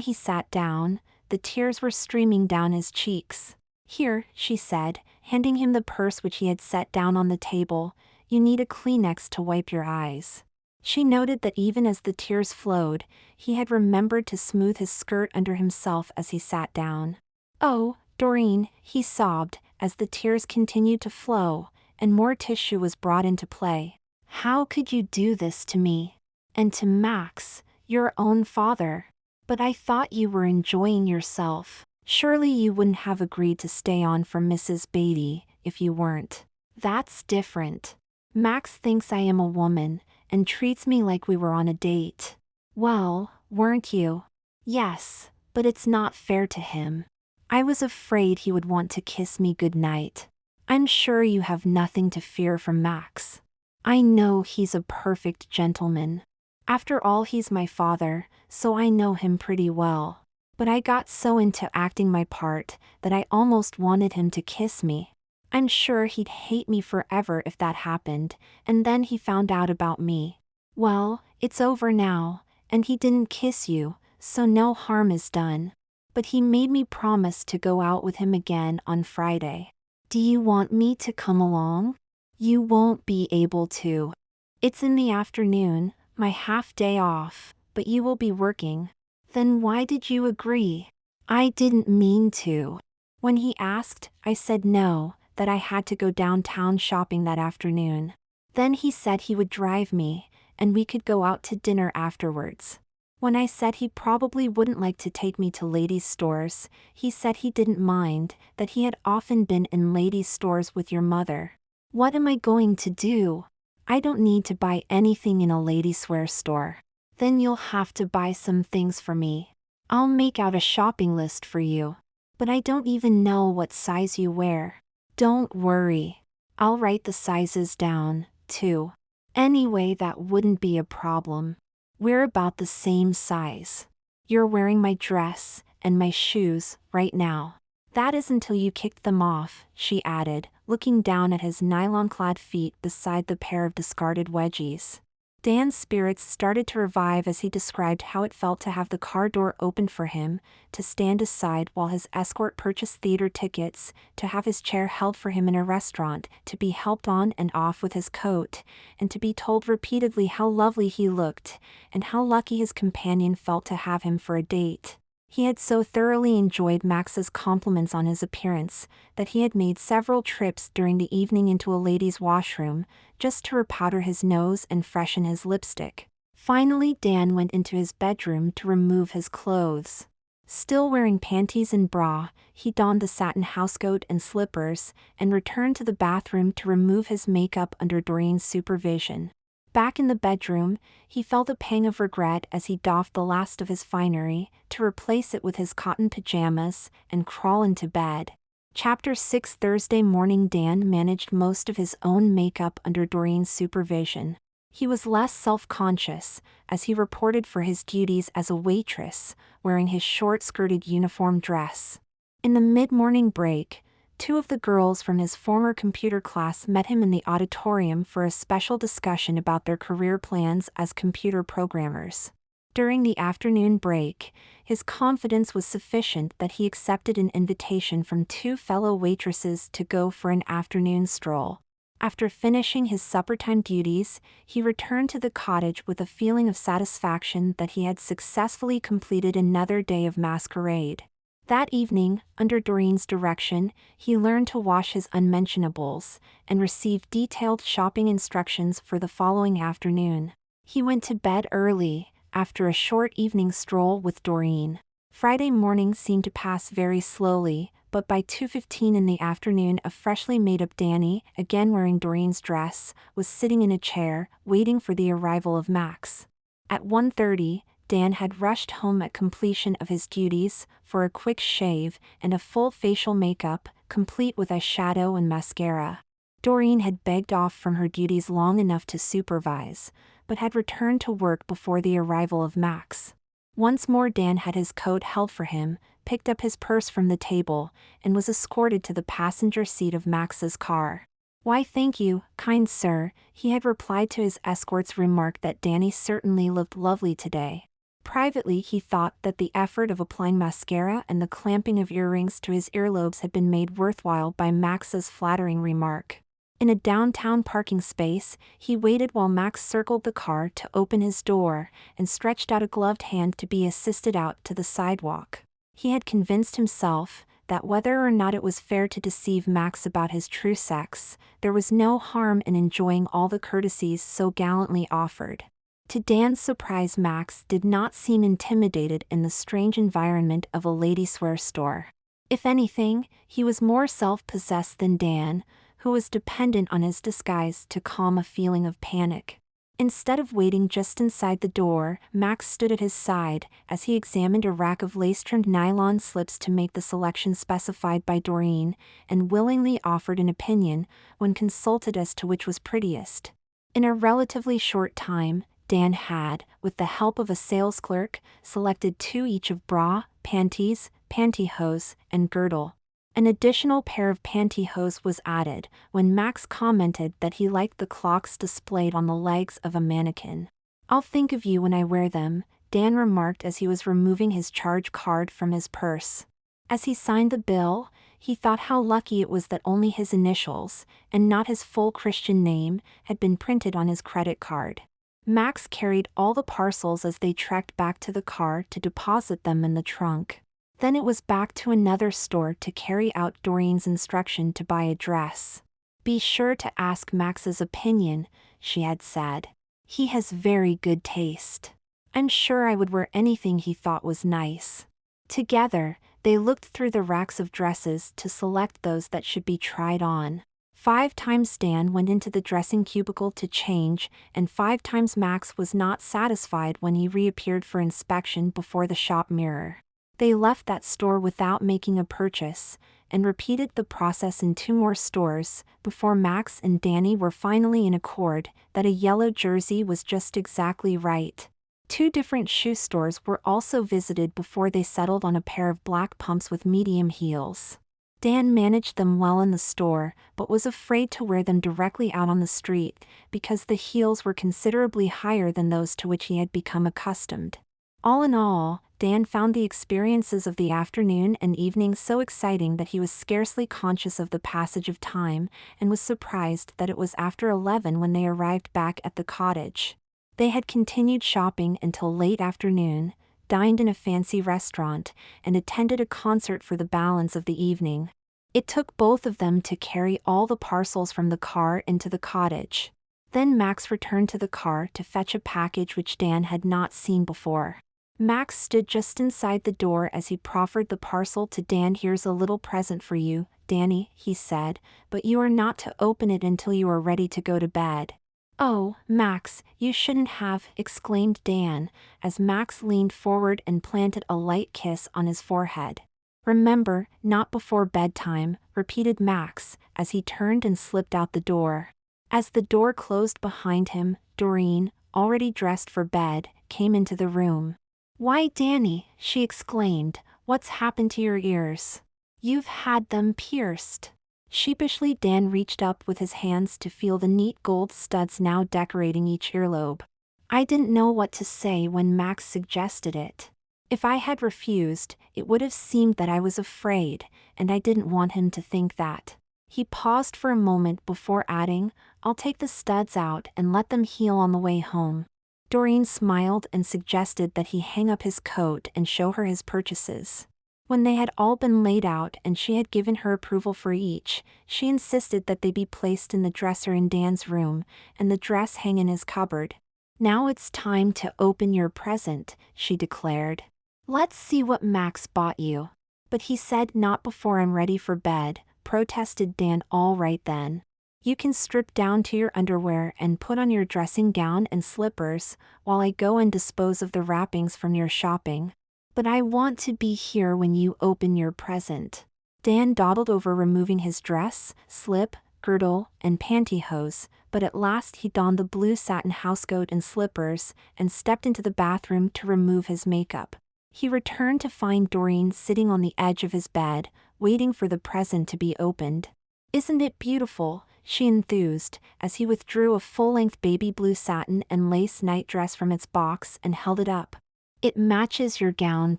he sat down, the tears were streaming down his cheeks. "Here," she said, handing him the purse which he had set down on the table, "you need a Kleenex to wipe your eyes." She noted that even as the tears flowed, he had remembered to smooth his skirt under himself as he sat down. "Oh, Doreen," he sobbed, as the tears continued to flow, and more tissue was brought into play. "How could you do this to me? And to Max, your own father? But I thought you were enjoying yourself. Surely you wouldn't have agreed to stay on for Mrs. Beatty if you weren't." "That's different. Max thinks I am a woman, and treats me like we were on a date." "Well, weren't you?" "Yes, but it's not fair to him. I was afraid he would want to kiss me goodnight. I'm sure you have nothing to fear from Max. I know he's a perfect gentleman. After all, he's my father, so I know him pretty well. But I got so into acting my part that I almost wanted him to kiss me. I'm sure he'd hate me forever if that happened, and then he found out about me. Well, it's over now, and he didn't kiss you, so no harm is done. But he made me promise to go out with him again on Friday. Do you want me to come along?" "You won't be able to. It's in the afternoon, my half-day off, but you will be working." "Then why did you agree?" "I didn't mean to. When he asked, I said no, that I had to go downtown shopping that afternoon. Then he said he would drive me, and we could go out to dinner afterwards. When I said he probably wouldn't like to take me to ladies' stores, he said he didn't mind, that he had often been in ladies' stores with your mother." "What am I going to do?" "I don't need to buy anything in a ladies' wear store." "Then you'll have to buy some things for me. I'll make out a shopping list for you. But I don't even know what size you wear." "Don't worry. I'll write the sizes down, too. Anyway, that wouldn't be a problem. We're about the same size. You're wearing my dress and my shoes right now." "That is until you kicked them off," she added, looking down at his nylon-clad feet beside the pair of discarded wedgies. Dan's spirits started to revive as he described how it felt to have the car door opened for him, to stand aside while his escort purchased theater tickets, to have his chair held for him in a restaurant, to be helped on and off with his coat, and to be told repeatedly how lovely he looked, and how lucky his companion felt to have him for a date. He had so thoroughly enjoyed Max's compliments on his appearance that he had made several trips during the evening into a ladies' washroom, just to repowder his nose and freshen his lipstick. Finally, Dan went into his bedroom to remove his clothes. Still wearing panties and bra, he donned the satin housecoat and slippers, and returned to the bathroom to remove his makeup under Doreen's supervision. Back in the bedroom, he felt a pang of regret as he doffed the last of his finery, to replace it with his cotton pajamas, and crawl into bed. Chapter 6. Thursday morning. Dan managed most of his own makeup under Doreen's supervision. He was less self-conscious, as he reported for his duties as a waitress, wearing his short-skirted uniform dress. In the mid-morning break, 2 of the girls from his former computer class met him in the auditorium for a special discussion about their career plans as computer programmers. During the afternoon break, his confidence was sufficient that he accepted an invitation from 2 fellow waitresses to go for an afternoon stroll. After finishing his supper-time duties, he returned to the cottage with a feeling of satisfaction that he had successfully completed another day of masquerade. That evening, under Doreen's direction, he learned to wash his unmentionables, and received detailed shopping instructions for the following afternoon. He went to bed early, after a short evening stroll with Doreen. Friday morning seemed to pass very slowly, but by 2:15 in the afternoon a freshly made-up Danny, again wearing Doreen's dress, was sitting in a chair, waiting for the arrival of Max. At 1:30, Dan had rushed home at completion of his duties for a quick shave and a full facial makeup, complete with eyeshadow and mascara. Doreen had begged off from her duties long enough to supervise, but had returned to work before the arrival of Max. Once more Dan had his coat held for him, picked up his purse from the table, and was escorted to the passenger seat of Max's car. "Why thank you, kind sir," he had replied to his escort's remark that Danny certainly looked lovely today. Privately he thought that the effort of applying mascara and the clamping of earrings to his earlobes had been made worthwhile by Max's flattering remark. In a downtown parking space, he waited while Max circled the car to open his door, and stretched out a gloved hand to be assisted out to the sidewalk. He had convinced himself that whether or not it was fair to deceive Max about his true sex, there was no harm in enjoying all the courtesies so gallantly offered. To Dan's surprise, Max did not seem intimidated in the strange environment of a ladieswear store. If anything, he was more self-possessed than Dan, who was dependent on his disguise to calm a feeling of panic. Instead of waiting just inside the door, Max stood at his side as he examined a rack of lace-trimmed nylon slips to make the selection specified by Doreen, and willingly offered an opinion when consulted as to which was prettiest. In a relatively short time, Dan had, with the help of a sales clerk, selected 2 each of bra, panties, pantyhose, and girdle. An additional pair of pantyhose was added when Max commented that he liked the clocks displayed on the legs of a mannequin. "I'll think of you when I wear them," Dan remarked as he was removing his charge card from his purse. As he signed the bill, he thought how lucky it was that only his initials, and not his full Christian name, had been printed on his credit card. Max carried all the parcels as they trekked back to the car to deposit them in the trunk. Then it was back to another store to carry out Doreen's instruction to buy a dress. "Be sure to ask Max's opinion," she had said. "He has very good taste. I'm sure I would wear anything he thought was nice." Together, they looked through the racks of dresses to select those that should be tried on. 5 times Dan went into the dressing cubicle to change, and 5 times Max was not satisfied when he reappeared for inspection before the shop mirror. They left that store without making a purchase, and repeated the process in 2 more stores, before Max and Danny were finally in accord that a yellow jersey was just exactly right. 2 different shoe stores were also visited before they settled on a pair of black pumps with medium heels. Dan managed them well in the store, but was afraid to wear them directly out on the street, because the heels were considerably higher than those to which he had become accustomed. All in all, Dan found the experiences of the afternoon and evening so exciting that he was scarcely conscious of the passage of time, and was surprised that it was after 11 when they arrived back at the cottage. They had continued shopping until late afternoon, dined in a fancy restaurant, and attended a concert for the balance of the evening. It took both of them to carry all the parcels from the car into the cottage. Then Max returned to the car to fetch a package which Dan had not seen before. Max stood just inside the door as he proffered the parcel to Dan. "Here's a little present for you, Danny," he said, "but you are not to open it until you are ready to go to bed." "Oh, Max, you shouldn't have," exclaimed Dan, as Max leaned forward and planted a light kiss on his forehead. "Remember, not before bedtime," repeated Max, as he turned and slipped out the door. As the door closed behind him, Doreen, already dressed for bed, came into the room. "Why, Danny," she exclaimed, "what's happened to your ears? You've had them pierced." Sheepishly Dan reached up with his hands to feel the neat gold studs now decorating each earlobe. "I didn't know what to say when Max suggested it. If I had refused, it would have seemed that I was afraid, and I didn't want him to think that." He paused for a moment before adding, "I'll take the studs out and let them heal on the way home." Doreen smiled and suggested that he hang up his coat and show her his purchases. When they had all been laid out and she had given her approval for each, she insisted that they be placed in the dresser in Dan's room, and the dress hang in his cupboard. "Now it's time to open your present," she declared. "Let's see what Max bought you." "But he said not before I'm ready for bed," protested Dan. "All right then. You can strip down to your underwear and put on your dressing gown and slippers, while I go and dispose of the wrappings from your shopping. But I want to be here when you open your present. Dan dawdled over removing his dress, slip, girdle, and pantyhose, but at last he donned the blue satin housecoat and slippers, and stepped into the bathroom to remove his makeup. He returned to find Doreen sitting on the edge of his bed, waiting for the present to be opened. "Isn't it beautiful?" she enthused, as he withdrew a full-length baby blue satin and lace nightdress from its box and held it up. "It matches your gown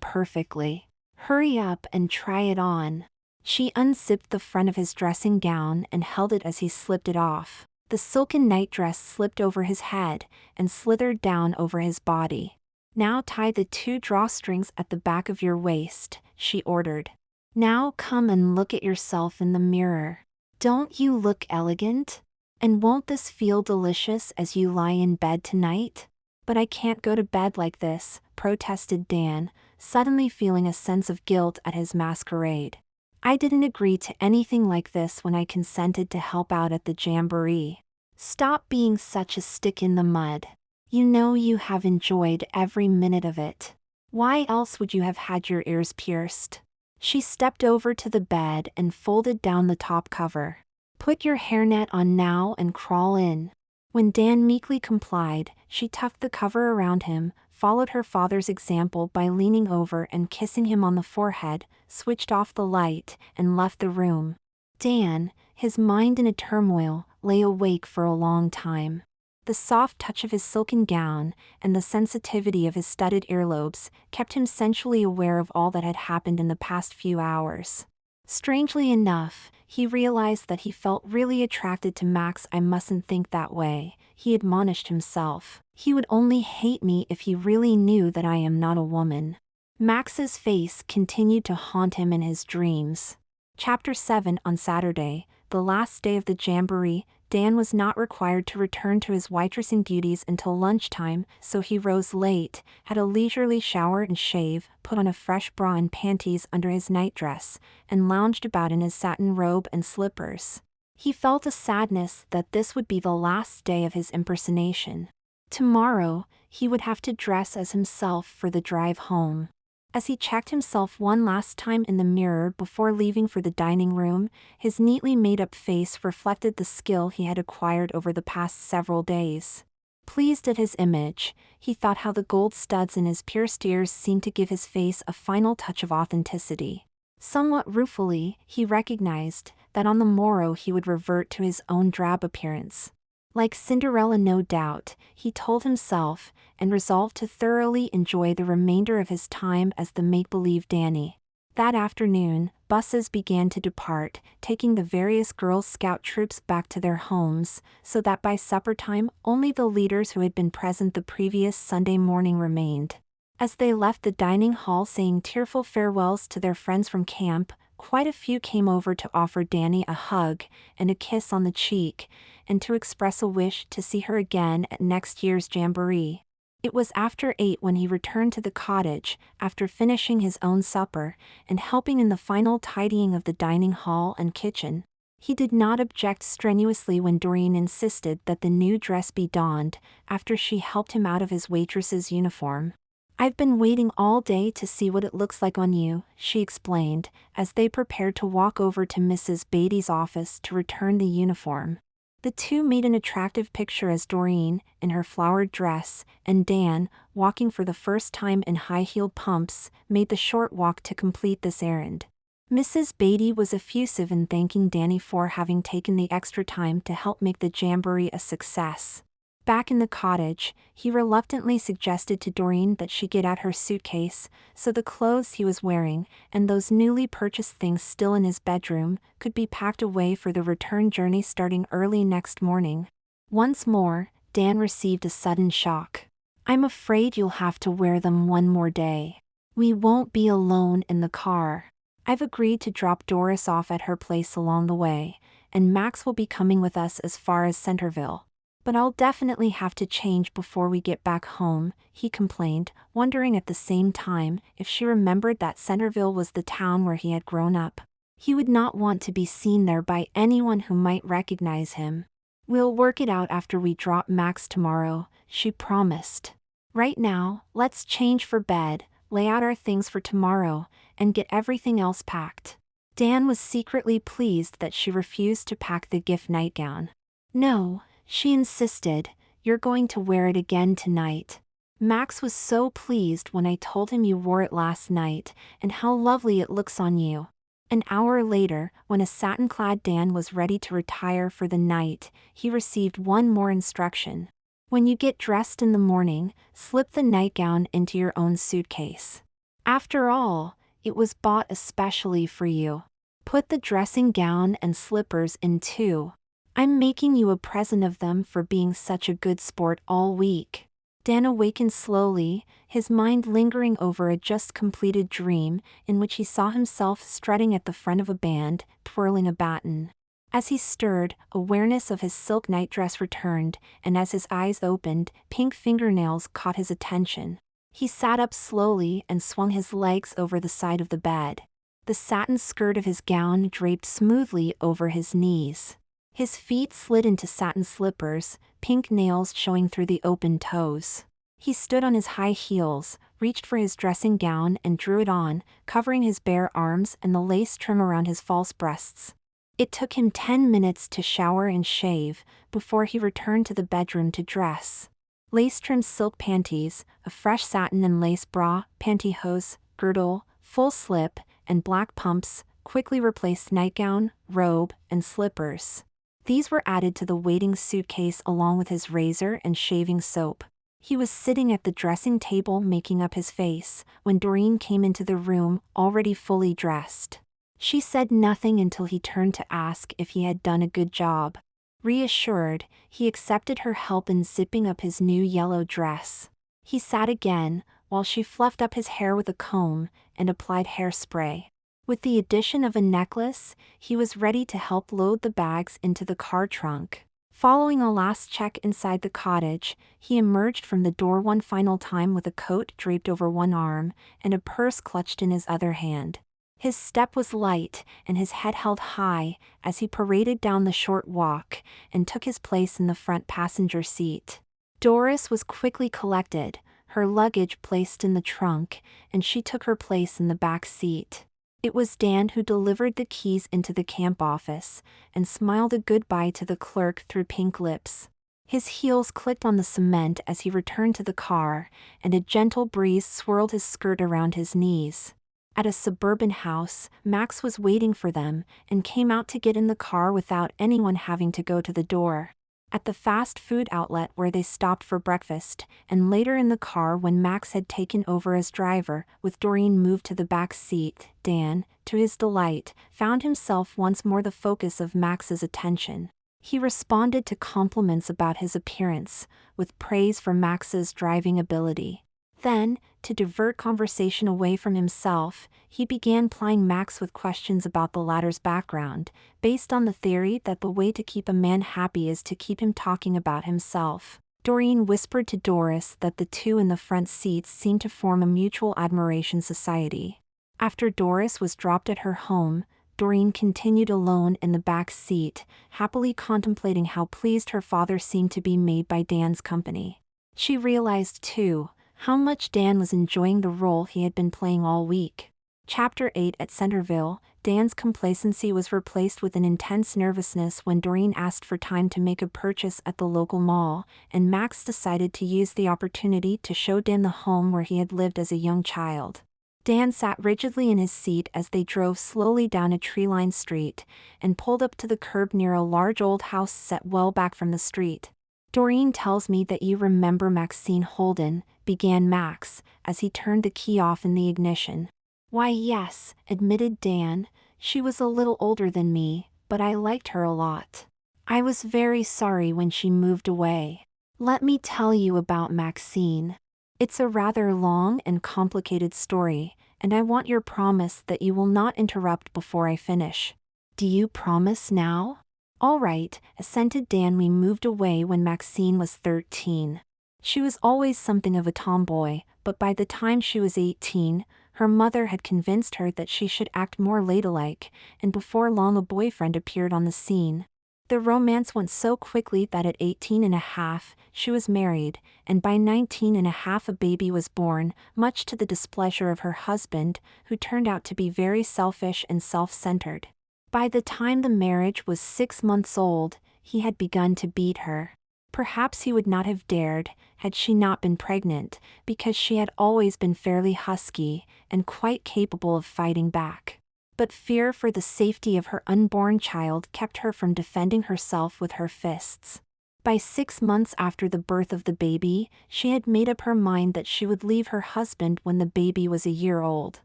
perfectly. Hurry up and try it on." She unzipped the front of his dressing gown and held it as he slipped it off. The silken nightdress slipped over his head and slithered down over his body. "Now tie the 2 drawstrings at the back of your waist," she ordered. "Now come and look at yourself in the mirror. Don't you look elegant? And won't this feel delicious as you lie in bed tonight?" "But I can't go to bed like this," protested Dan, suddenly feeling a sense of guilt at his masquerade. "I didn't agree to anything like this when I consented to help out at the jamboree." "Stop being such a stick in the mud. You know you have enjoyed every minute of it. Why else would you have had your ears pierced?" She stepped over to the bed and folded down the top cover. "Put your hairnet on now and crawl in." When Dan meekly complied, she tucked the cover around him, followed her father's example by leaning over and kissing him on the forehead, switched off the light, and left the room. Dan, his mind in a turmoil, lay awake for a long time. The soft touch of his silken gown, and the sensitivity of his studded earlobes, kept him sensually aware of all that had happened in the past few hours. Strangely enough, he realized that he felt really attracted to Max. "I mustn't think that way," he admonished himself. "He would only hate me if he really knew that I am not a woman." Max's face continued to haunt him in his dreams. Chapter 7. On Saturday, the last day of the jamboree, Dan was not required to return to his waitressing duties until lunchtime, so he rose late, had a leisurely shower and shave, put on a fresh bra and panties under his nightdress, and lounged about in his satin robe and slippers. He felt a sadness that this would be the last day of his impersonation. Tomorrow, he would have to dress as himself for the drive home. As he checked himself one last time in the mirror before leaving for the dining room, his neatly made-up face reflected the skill he had acquired over the past several days. Pleased at his image, he thought how the gold studs in his pierced ears seemed to give his face a final touch of authenticity. Somewhat ruefully, he recognized that on the morrow he would revert to his own drab appearance. Like Cinderella, no doubt, he told himself, and resolved to thoroughly enjoy the remainder of his time as the make-believe Danny. That afternoon, buses began to depart, taking the various Girl Scout troops back to their homes, so that by supper time only the leaders who had been present the previous Sunday morning remained. As they left the dining hall saying tearful farewells to their friends from camp, quite a few came over to offer Danny a hug and a kiss on the cheek, and to express a wish to see her again at next year's jamboree. It was after 8 when he returned to the cottage, after finishing his own supper, and helping in the final tidying of the dining hall and kitchen. He did not object strenuously when Doreen insisted that the new dress be donned, after she helped him out of his waitress's uniform. "I've been waiting all day to see what it looks like on you," she explained, as they prepared to walk over to Mrs. Beatty's office to return the uniform. The two made an attractive picture as Doreen, in her flowered dress, and Dan, walking for the first time in high-heeled pumps, made the short walk to complete this errand. Mrs. Beatty was effusive in thanking Danny for having taken the extra time to help make the jamboree a success. Back in the cottage, he reluctantly suggested to Doreen that she get out her suitcase, so the clothes he was wearing, and those newly purchased things still in his bedroom, could be packed away for the return journey starting early next morning. Once more, Dan received a sudden shock. "I'm afraid you'll have to wear them one more day. We won't be alone in the car. I've agreed to drop Doris off at her place along the way, and Max will be coming with us as far as Centerville. But I'll definitely have to change before we get back home," he complained, wondering at the same time if she remembered that Centerville was the town where he had grown up. He would not want to be seen there by anyone who might recognize him. "We'll work it out after we drop Max tomorrow," she promised. "Right now, let's change for bed, lay out our things for tomorrow, and get everything else packed." Dan was secretly pleased that she refused to pack the gift nightgown. "No," she insisted, "you're going to wear it again tonight. Max was so pleased when I told him you wore it last night, and how lovely it looks on you." An hour later, when a satin-clad Dan was ready to retire for the night, he received one more instruction. "When you get dressed in the morning, slip the nightgown into your own suitcase. After all, it was bought especially for you. Put the dressing gown and slippers in too. I'm making you a present of them for being such a good sport all week." Dan awakened slowly, his mind lingering over a just-completed dream in which he saw himself strutting at the front of a band, twirling a baton. As he stirred, awareness of his silk nightdress returned, and as his eyes opened, pink fingernails caught his attention. He sat up slowly and swung his legs over the side of the bed. The satin skirt of his gown draped smoothly over his knees. His feet slid into satin slippers, pink nails showing through the open toes. He stood on his high heels, reached for his dressing gown and drew it on, covering his bare arms and the lace trim around his false breasts. It took him 10 minutes to shower and shave, before he returned to the bedroom to dress. Lace-trimmed silk panties, a fresh satin and lace bra, pantyhose, girdle, full slip, and black pumps quickly replaced nightgown, robe, and slippers. These were added to the waiting suitcase along with his razor and shaving soap. He was sitting at the dressing table making up his face, when Doreen came into the room, already fully dressed. She said nothing until he turned to ask if he had done a good job. Reassured, he accepted her help in zipping up his new yellow dress. He sat again, while she fluffed up his hair with a comb and applied hairspray. With the addition of a necklace, he was ready to help load the bags into the car trunk. Following a last check inside the cottage, he emerged from the door one final time with a coat draped over one arm and a purse clutched in his other hand. His step was light and his head held high as he paraded down the short walk and took his place in the front passenger seat. Doris was quickly collected, her luggage placed in the trunk, and she took her place in the back seat. It was Dan who delivered the keys into the camp office and smiled a goodbye to the clerk through pink lips. His heels clicked on the cement as he returned to the car, and a gentle breeze swirled his skirt around his knees. At a suburban house, Max was waiting for them and came out to get in the car without anyone having to go to the door. At the fast food outlet where they stopped for breakfast, and later in the car when Max had taken over as driver, with Doreen moved to the back seat, Dan, to his delight, found himself once more the focus of Max's attention. He responded to compliments about his appearance, with praise for Max's driving ability. Then, to divert conversation away from himself, he began plying Max with questions about the latter's background, based on the theory that the way to keep a man happy is to keep him talking about himself. Doreen whispered to Doris that the two in the front seats seemed to form a mutual admiration society. After Doris was dropped at her home, Doreen continued alone in the back seat, happily contemplating how pleased her father seemed to be made by Dan's company. She realized, too, how much Dan was enjoying the role he had been playing all week. Chapter 8. At Centerville, Dan's complacency was replaced with an intense nervousness when Doreen asked for time to make a purchase at the local mall, and Max decided to use the opportunity to show Dan the home where he had lived as a young child. Dan sat rigidly in his seat as they drove slowly down a tree-lined street and pulled up to the curb near a large old house set well back from the street. "Doreen tells me that you remember Maxine Holden," began Max, as he turned the key off in the ignition. "Why, yes," admitted Dan. "She was a little older than me, but I liked her a lot. I was very sorry when she moved away. Let me tell you about Maxine. It's a rather long and complicated story, and I want your promise that you will not interrupt before I finish." "Do you promise now?" "All right," assented Dan. "We moved away when Maxine was 13. She was always something of a tomboy, but by the time she was 18, Her mother had convinced her that she should act more ladylike, and before long a boyfriend appeared on the scene. The romance went so quickly that at 18 and a half, she was married, and by 19 and a half a baby was born, much to the displeasure of her husband, who turned out to be very selfish and self-centered. By the time the marriage was 6 months old, he had begun to beat her. Perhaps he would not have dared, had she not been pregnant, because she had always been fairly husky, and quite capable of fighting back. But fear for the safety of her unborn child kept her from defending herself with her fists. By 6 months after the birth of the baby, she had made up her mind that she would leave her husband when the baby was a year old.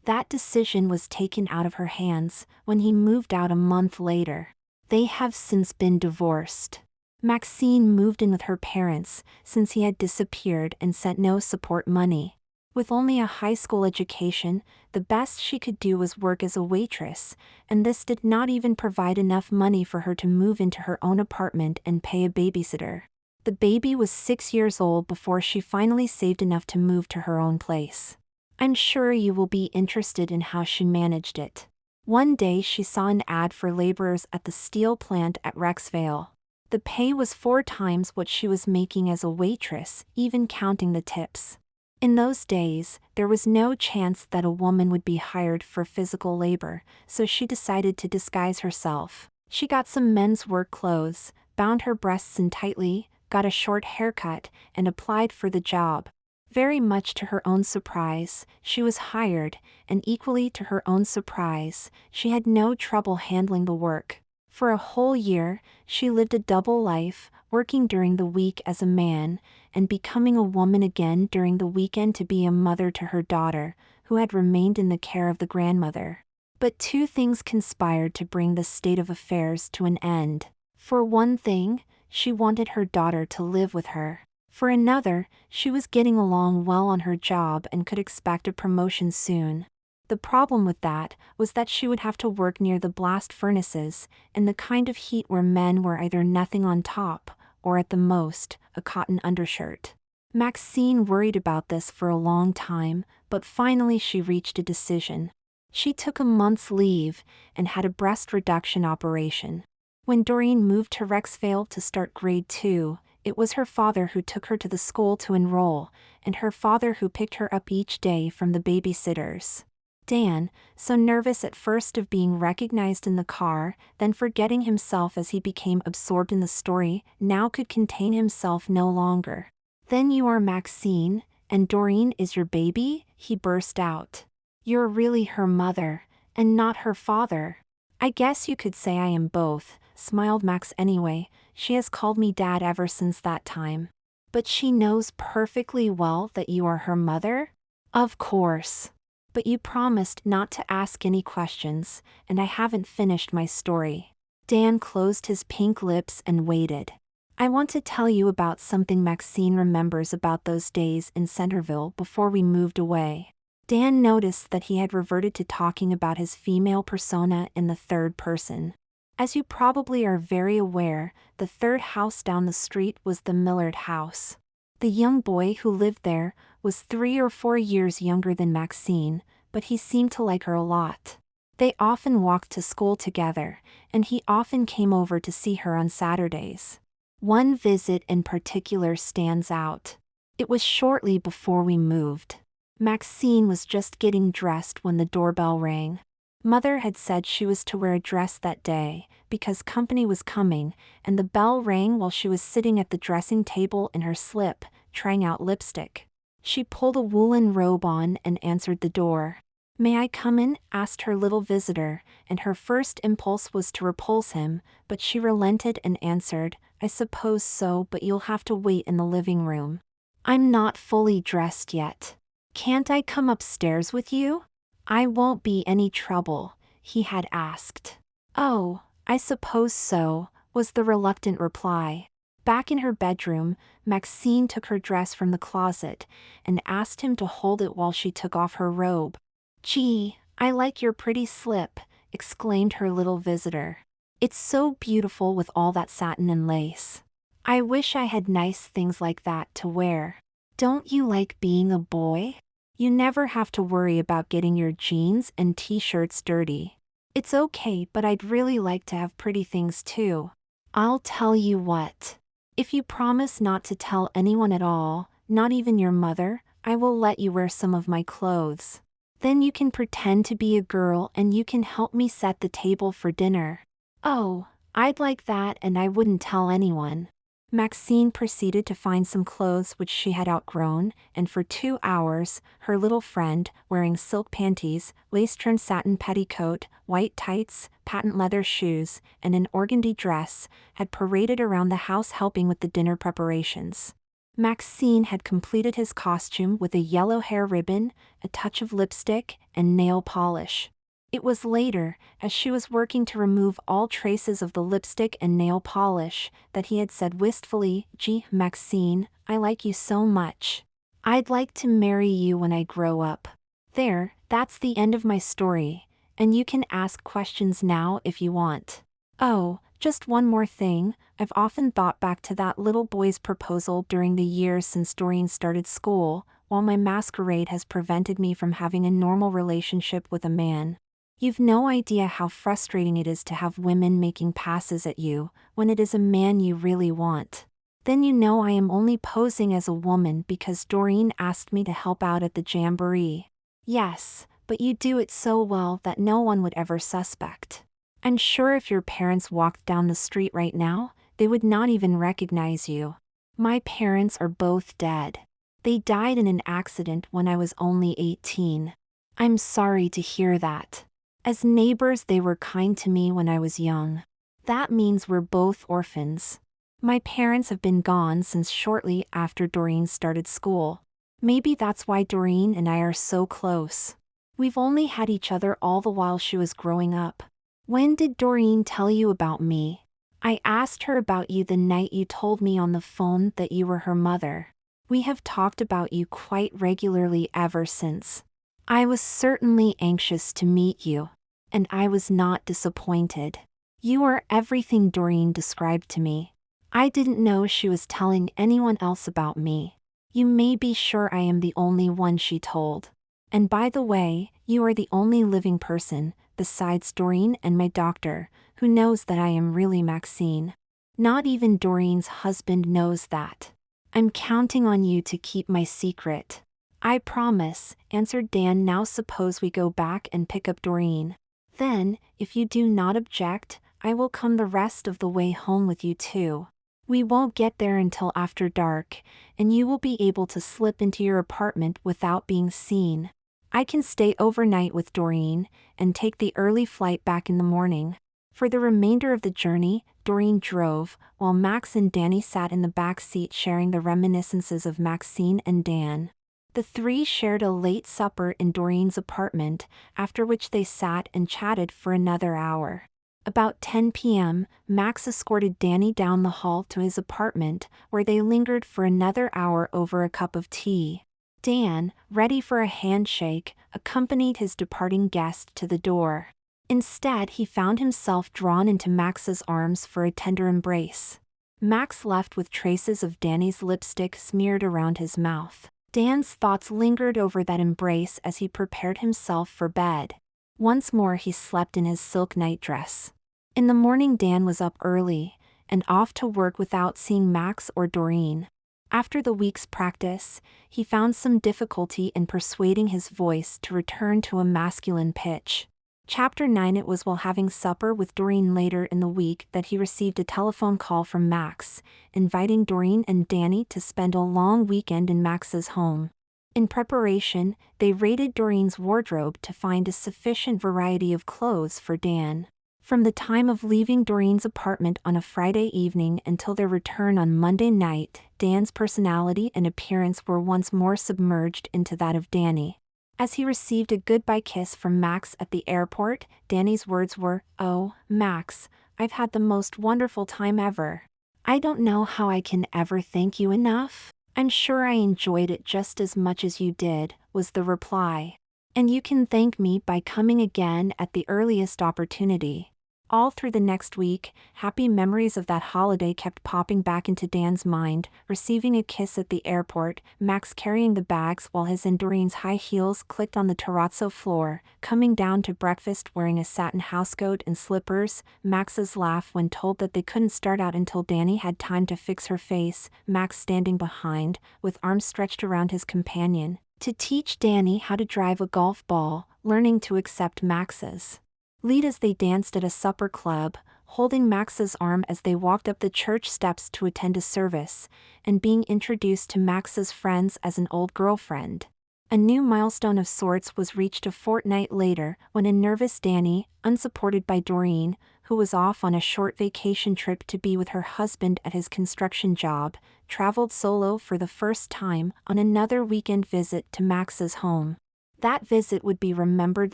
That decision was taken out of her hands when he moved out a month later. They have since been divorced. Maxine moved in with her parents since he had disappeared and sent no support money. With only a high school education, the best she could do was work as a waitress, and this did not even provide enough money for her to move into her own apartment and pay a babysitter. The baby was 6 years old before she finally saved enough to move to her own place. I'm sure you will be interested in how she managed it. One day she saw an ad for laborers at the steel plant at Rexvale. The pay was 4 times what she was making as a waitress, even counting the tips. In those days, there was no chance that a woman would be hired for physical labor, so she decided to disguise herself. She got some men's work clothes, bound her breasts in tightly, got a short haircut, and applied for the job. Very much to her own surprise, she was hired, and equally to her own surprise, she had no trouble handling the work. For a whole year, she lived a double life, working during the week as a man, and becoming a woman again during the weekend to be a mother to her daughter, who had remained in the care of the grandmother. But 2 things conspired to bring this state of affairs to an end. For one thing, she wanted her daughter to live with her. For another, she was getting along well on her job and could expect a promotion soon. The problem with that was that she would have to work near the blast furnaces, in the kind of heat where men wear either nothing on top, or at the most, a cotton undershirt. Maxine worried about this for a long time, but finally she reached a decision. She took a month's leave, and had a breast reduction operation. When Doreen moved to Rexvale to start grade 2, it was her father who took her to the school to enroll, and her father who picked her up each day from the babysitters. Dan, so nervous at first of being recognized in the car, then forgetting himself as he became absorbed in the story, now could contain himself no longer. "Then you are Maxine, and Doreen is your baby?" he burst out. "You're really her mother, and not her father." "I guess you could say I am both," smiled Max. "Anyway, she has called me Dad ever since that time." "But she knows perfectly well that you are her mother?" "Of course. But you promised not to ask any questions, and I haven't finished my story." Dan closed his pink lips and waited. "I want to tell you about something Maxine remembers about those days in Centerville before we moved away." Dan noticed that he had reverted to talking about his female persona in the third person. As you probably are very aware, the third house down the street was the Millard house. The young boy who lived there was 3 or 4 years younger than Maxine, but he seemed to like her a lot. They often walked to school together, and he often came over to see her on Saturdays. One visit in particular stands out. It was shortly before we moved. Maxine was just getting dressed when the doorbell rang. Mother had said she was to wear a dress that day, because company was coming, and the bell rang while she was sitting at the dressing table in her slip, trying out lipstick. She pulled a woolen robe on and answered the door. "May I come in?" asked her little visitor, and her first impulse was to repulse him, but she relented and answered, "I suppose so, but you'll have to wait in the living room. I'm not fully dressed yet. Can't I come upstairs with you?" "I won't be any trouble," he had asked. "Oh, I suppose so," was the reluctant reply. Back in her bedroom, Maxine took her dress from the closet and asked him to hold it while she took off her robe. "Gee, I like your pretty slip," exclaimed her little visitor. "It's so beautiful with all that satin and lace. I wish I had nice things like that to wear." "Don't you like being a boy?" You never have to worry about getting your jeans and t-shirts dirty. It's okay, but I'd really like to have pretty things too. I'll tell you what. If you promise not to tell anyone at all, not even your mother, I will let you wear some of my clothes. Then you can pretend to be a girl and you can help me set the table for dinner. Oh, I'd like that, and I wouldn't tell anyone. Maxine proceeded to find some clothes which she had outgrown, and for 2 hours, her little friend, wearing silk panties, lace-trimmed satin petticoat, white tights, patent leather shoes, and an organdy dress, had paraded around the house helping with the dinner preparations. Maxine had completed his costume with a yellow hair ribbon, a touch of lipstick, and nail polish. It was later, as she was working to remove all traces of the lipstick and nail polish, that he had said wistfully, "Gee, Maxine, I like you so much. I'd like to marry you when I grow up." There, that's the end of my story, and you can ask questions now if you want. Oh, just one more thing, I've often thought back to that little boy's proposal during the years since Doreen started school, while my masquerade has prevented me from having a normal relationship with a man. You've no idea how frustrating it is to have women making passes at you, when it is a man you really want. Then you know I am only posing as a woman because Doreen asked me to help out at the jamboree. Yes, but you do it so well that no one would ever suspect. I'm sure if your parents walked down the street right now, they would not even recognize you. My parents are both dead. They died in an accident when I was only 18. I'm sorry to hear that. As neighbors, they were kind to me when I was young. That means we're both orphans. My parents have been gone since shortly after Doreen started school. Maybe that's why Doreen and I are so close. We've only had each other all the while she was growing up. When did Doreen tell you about me? I asked her about you the night you told me on the phone that you were her mother. We have talked about you quite regularly ever since. I was certainly anxious to meet you, and I was not disappointed. You are everything Doreen described to me. I didn't know she was telling anyone else about me. You may be sure I am the only one she told. And by the way, you are the only living person, besides Doreen and my doctor, who knows that I am really Maxine. Not even Doreen's husband knows that. I'm counting on you to keep my secret. I promise, answered Dan. Now suppose we go back and pick up Doreen. Then, if you do not object, I will come the rest of the way home with you too. We won't get there until after dark, and you will be able to slip into your apartment without being seen. I can stay overnight with Doreen, and take the early flight back in the morning. For the remainder of the journey, Doreen drove, while Max and Danny sat in the back seat sharing the reminiscences of Maxine and Dan. The three shared a late supper in Doreen's apartment, after which they sat and chatted for another hour. About 10 p.m., Max escorted Danny down the hall to his apartment, where they lingered for another hour over a cup of tea. Dan, ready for a handshake, accompanied his departing guest to the door. Instead, he found himself drawn into Max's arms for a tender embrace. Max left with traces of Danny's lipstick smeared around his mouth. Dan's thoughts lingered over that embrace as he prepared himself for bed. Once more he slept in his silk nightdress. In the morning Dan was up early, and off to work without seeing Max or Doreen. After the week's practice, he found some difficulty in persuading his voice to return to a masculine pitch. Chapter 9. It was while having supper with Doreen later in the week that he received a telephone call from Max, inviting Doreen and Danny to spend a long weekend in Max's home. In preparation, they raided Doreen's wardrobe to find a sufficient variety of clothes for Dan. From the time of leaving Doreen's apartment on a Friday evening until their return on Monday night, Dan's personality and appearance were once more submerged into that of Danny. As he received a goodbye kiss from Max at the airport, Danny's words were, "Oh, Max, I've had the most wonderful time ever. I don't know how I can ever thank you enough. I'm sure I enjoyed it just as much as you did," was the reply. "And you can thank me by coming again at the earliest opportunity." All through the next week, happy memories of that holiday kept popping back into Dan's mind, receiving a kiss at the airport, Max carrying the bags while his and Doreen's high heels clicked on the terrazzo floor, coming down to breakfast wearing a satin housecoat and slippers, Max's laugh when told that they couldn't start out until Danny had time to fix her face, Max standing behind, with arms stretched around his companion, to teach Danny how to drive a golf ball, learning to accept Max's lead as they danced at a supper club, holding Max's arm as they walked up the church steps to attend a service, and being introduced to Max's friends as an old girlfriend. A new milestone of sorts was reached a fortnight later when a nervous Danny, unsupported by Doreen, who was off on a short vacation trip to be with her husband at his construction job, traveled solo for the first time on another weekend visit to Max's home. That visit would be remembered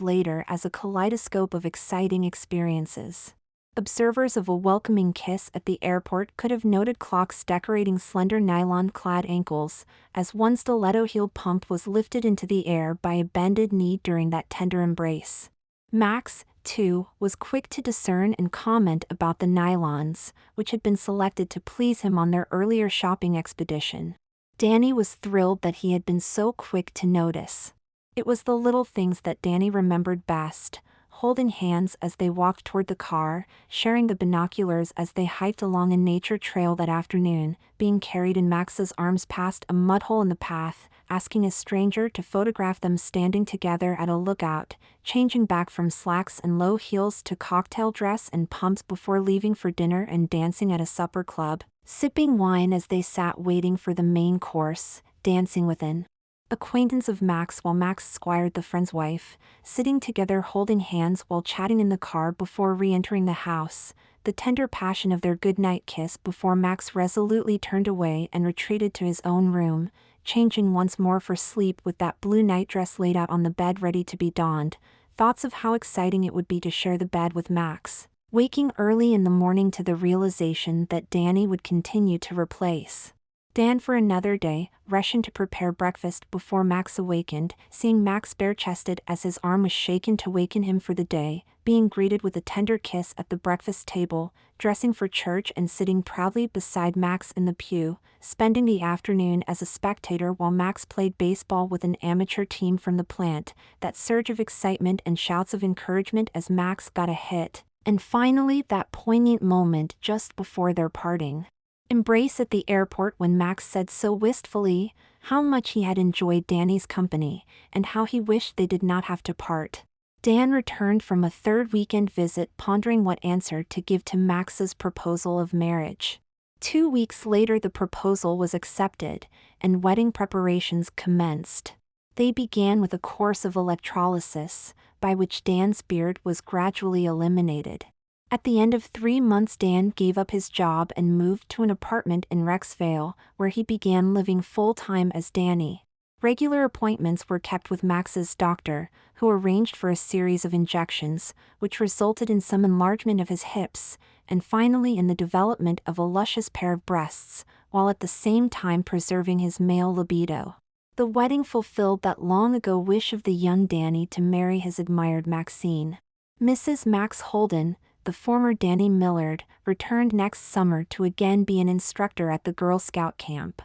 later as a kaleidoscope of exciting experiences. Observers of a welcoming kiss at the airport could have noted clocks decorating slender nylon-clad ankles, as one stiletto-heeled pump was lifted into the air by a bended knee during that tender embrace. Max, too, was quick to discern and comment about the nylons, which had been selected to please him on their earlier shopping expedition. Danny was thrilled that he had been so quick to notice. It was the little things that Danny remembered best, holding hands as they walked toward the car, sharing the binoculars as they hiked along a nature trail that afternoon, being carried in Max's arms past a mud hole in the path, asking a stranger to photograph them standing together at a lookout, changing back from slacks and low heels to cocktail dress and pumps before leaving for dinner and dancing at a supper club, sipping wine as they sat waiting for the main course, dancing with an acquaintance of Max while Max squired the friend's wife, sitting together holding hands while chatting in the car before re-entering the house, the tender passion of their goodnight kiss before Max resolutely turned away and retreated to his own room, changing once more for sleep with that blue nightdress laid out on the bed ready to be donned, thoughts of how exciting it would be to share the bed with Max, waking early in the morning to the realization that Danny would continue to replace Dan for another day, rushing to prepare breakfast before Max awakened, seeing Max bare-chested as his arm was shaken to waken him for the day, being greeted with a tender kiss at the breakfast table, dressing for church and sitting proudly beside Max in the pew, spending the afternoon as a spectator while Max played baseball with an amateur team from the plant, that surge of excitement and shouts of encouragement as Max got a hit, and finally that poignant moment just before their parting embrace at the airport when Max said so wistfully how much he had enjoyed Danny's company, and how he wished they did not have to part. Dan returned from a third weekend visit pondering what answer to give to Max's proposal of marriage. 2 weeks later the proposal was accepted, and wedding preparations commenced. They began with a course of electrolysis, by which Dan's beard was gradually eliminated. At the end of 3 months Dan gave up his job and moved to an apartment in Rexvale, where he began living full-time as Danny. Regular appointments were kept with Max's doctor, who arranged for a series of injections, which resulted in some enlargement of his hips, and finally in the development of a luscious pair of breasts, while at the same time preserving his male libido. The wedding fulfilled that long-ago wish of the young Danny to marry his admired Maxine. Mrs. Max Holden, the former Danny Millard, returned next summer to again be an instructor at the Girl Scout camp.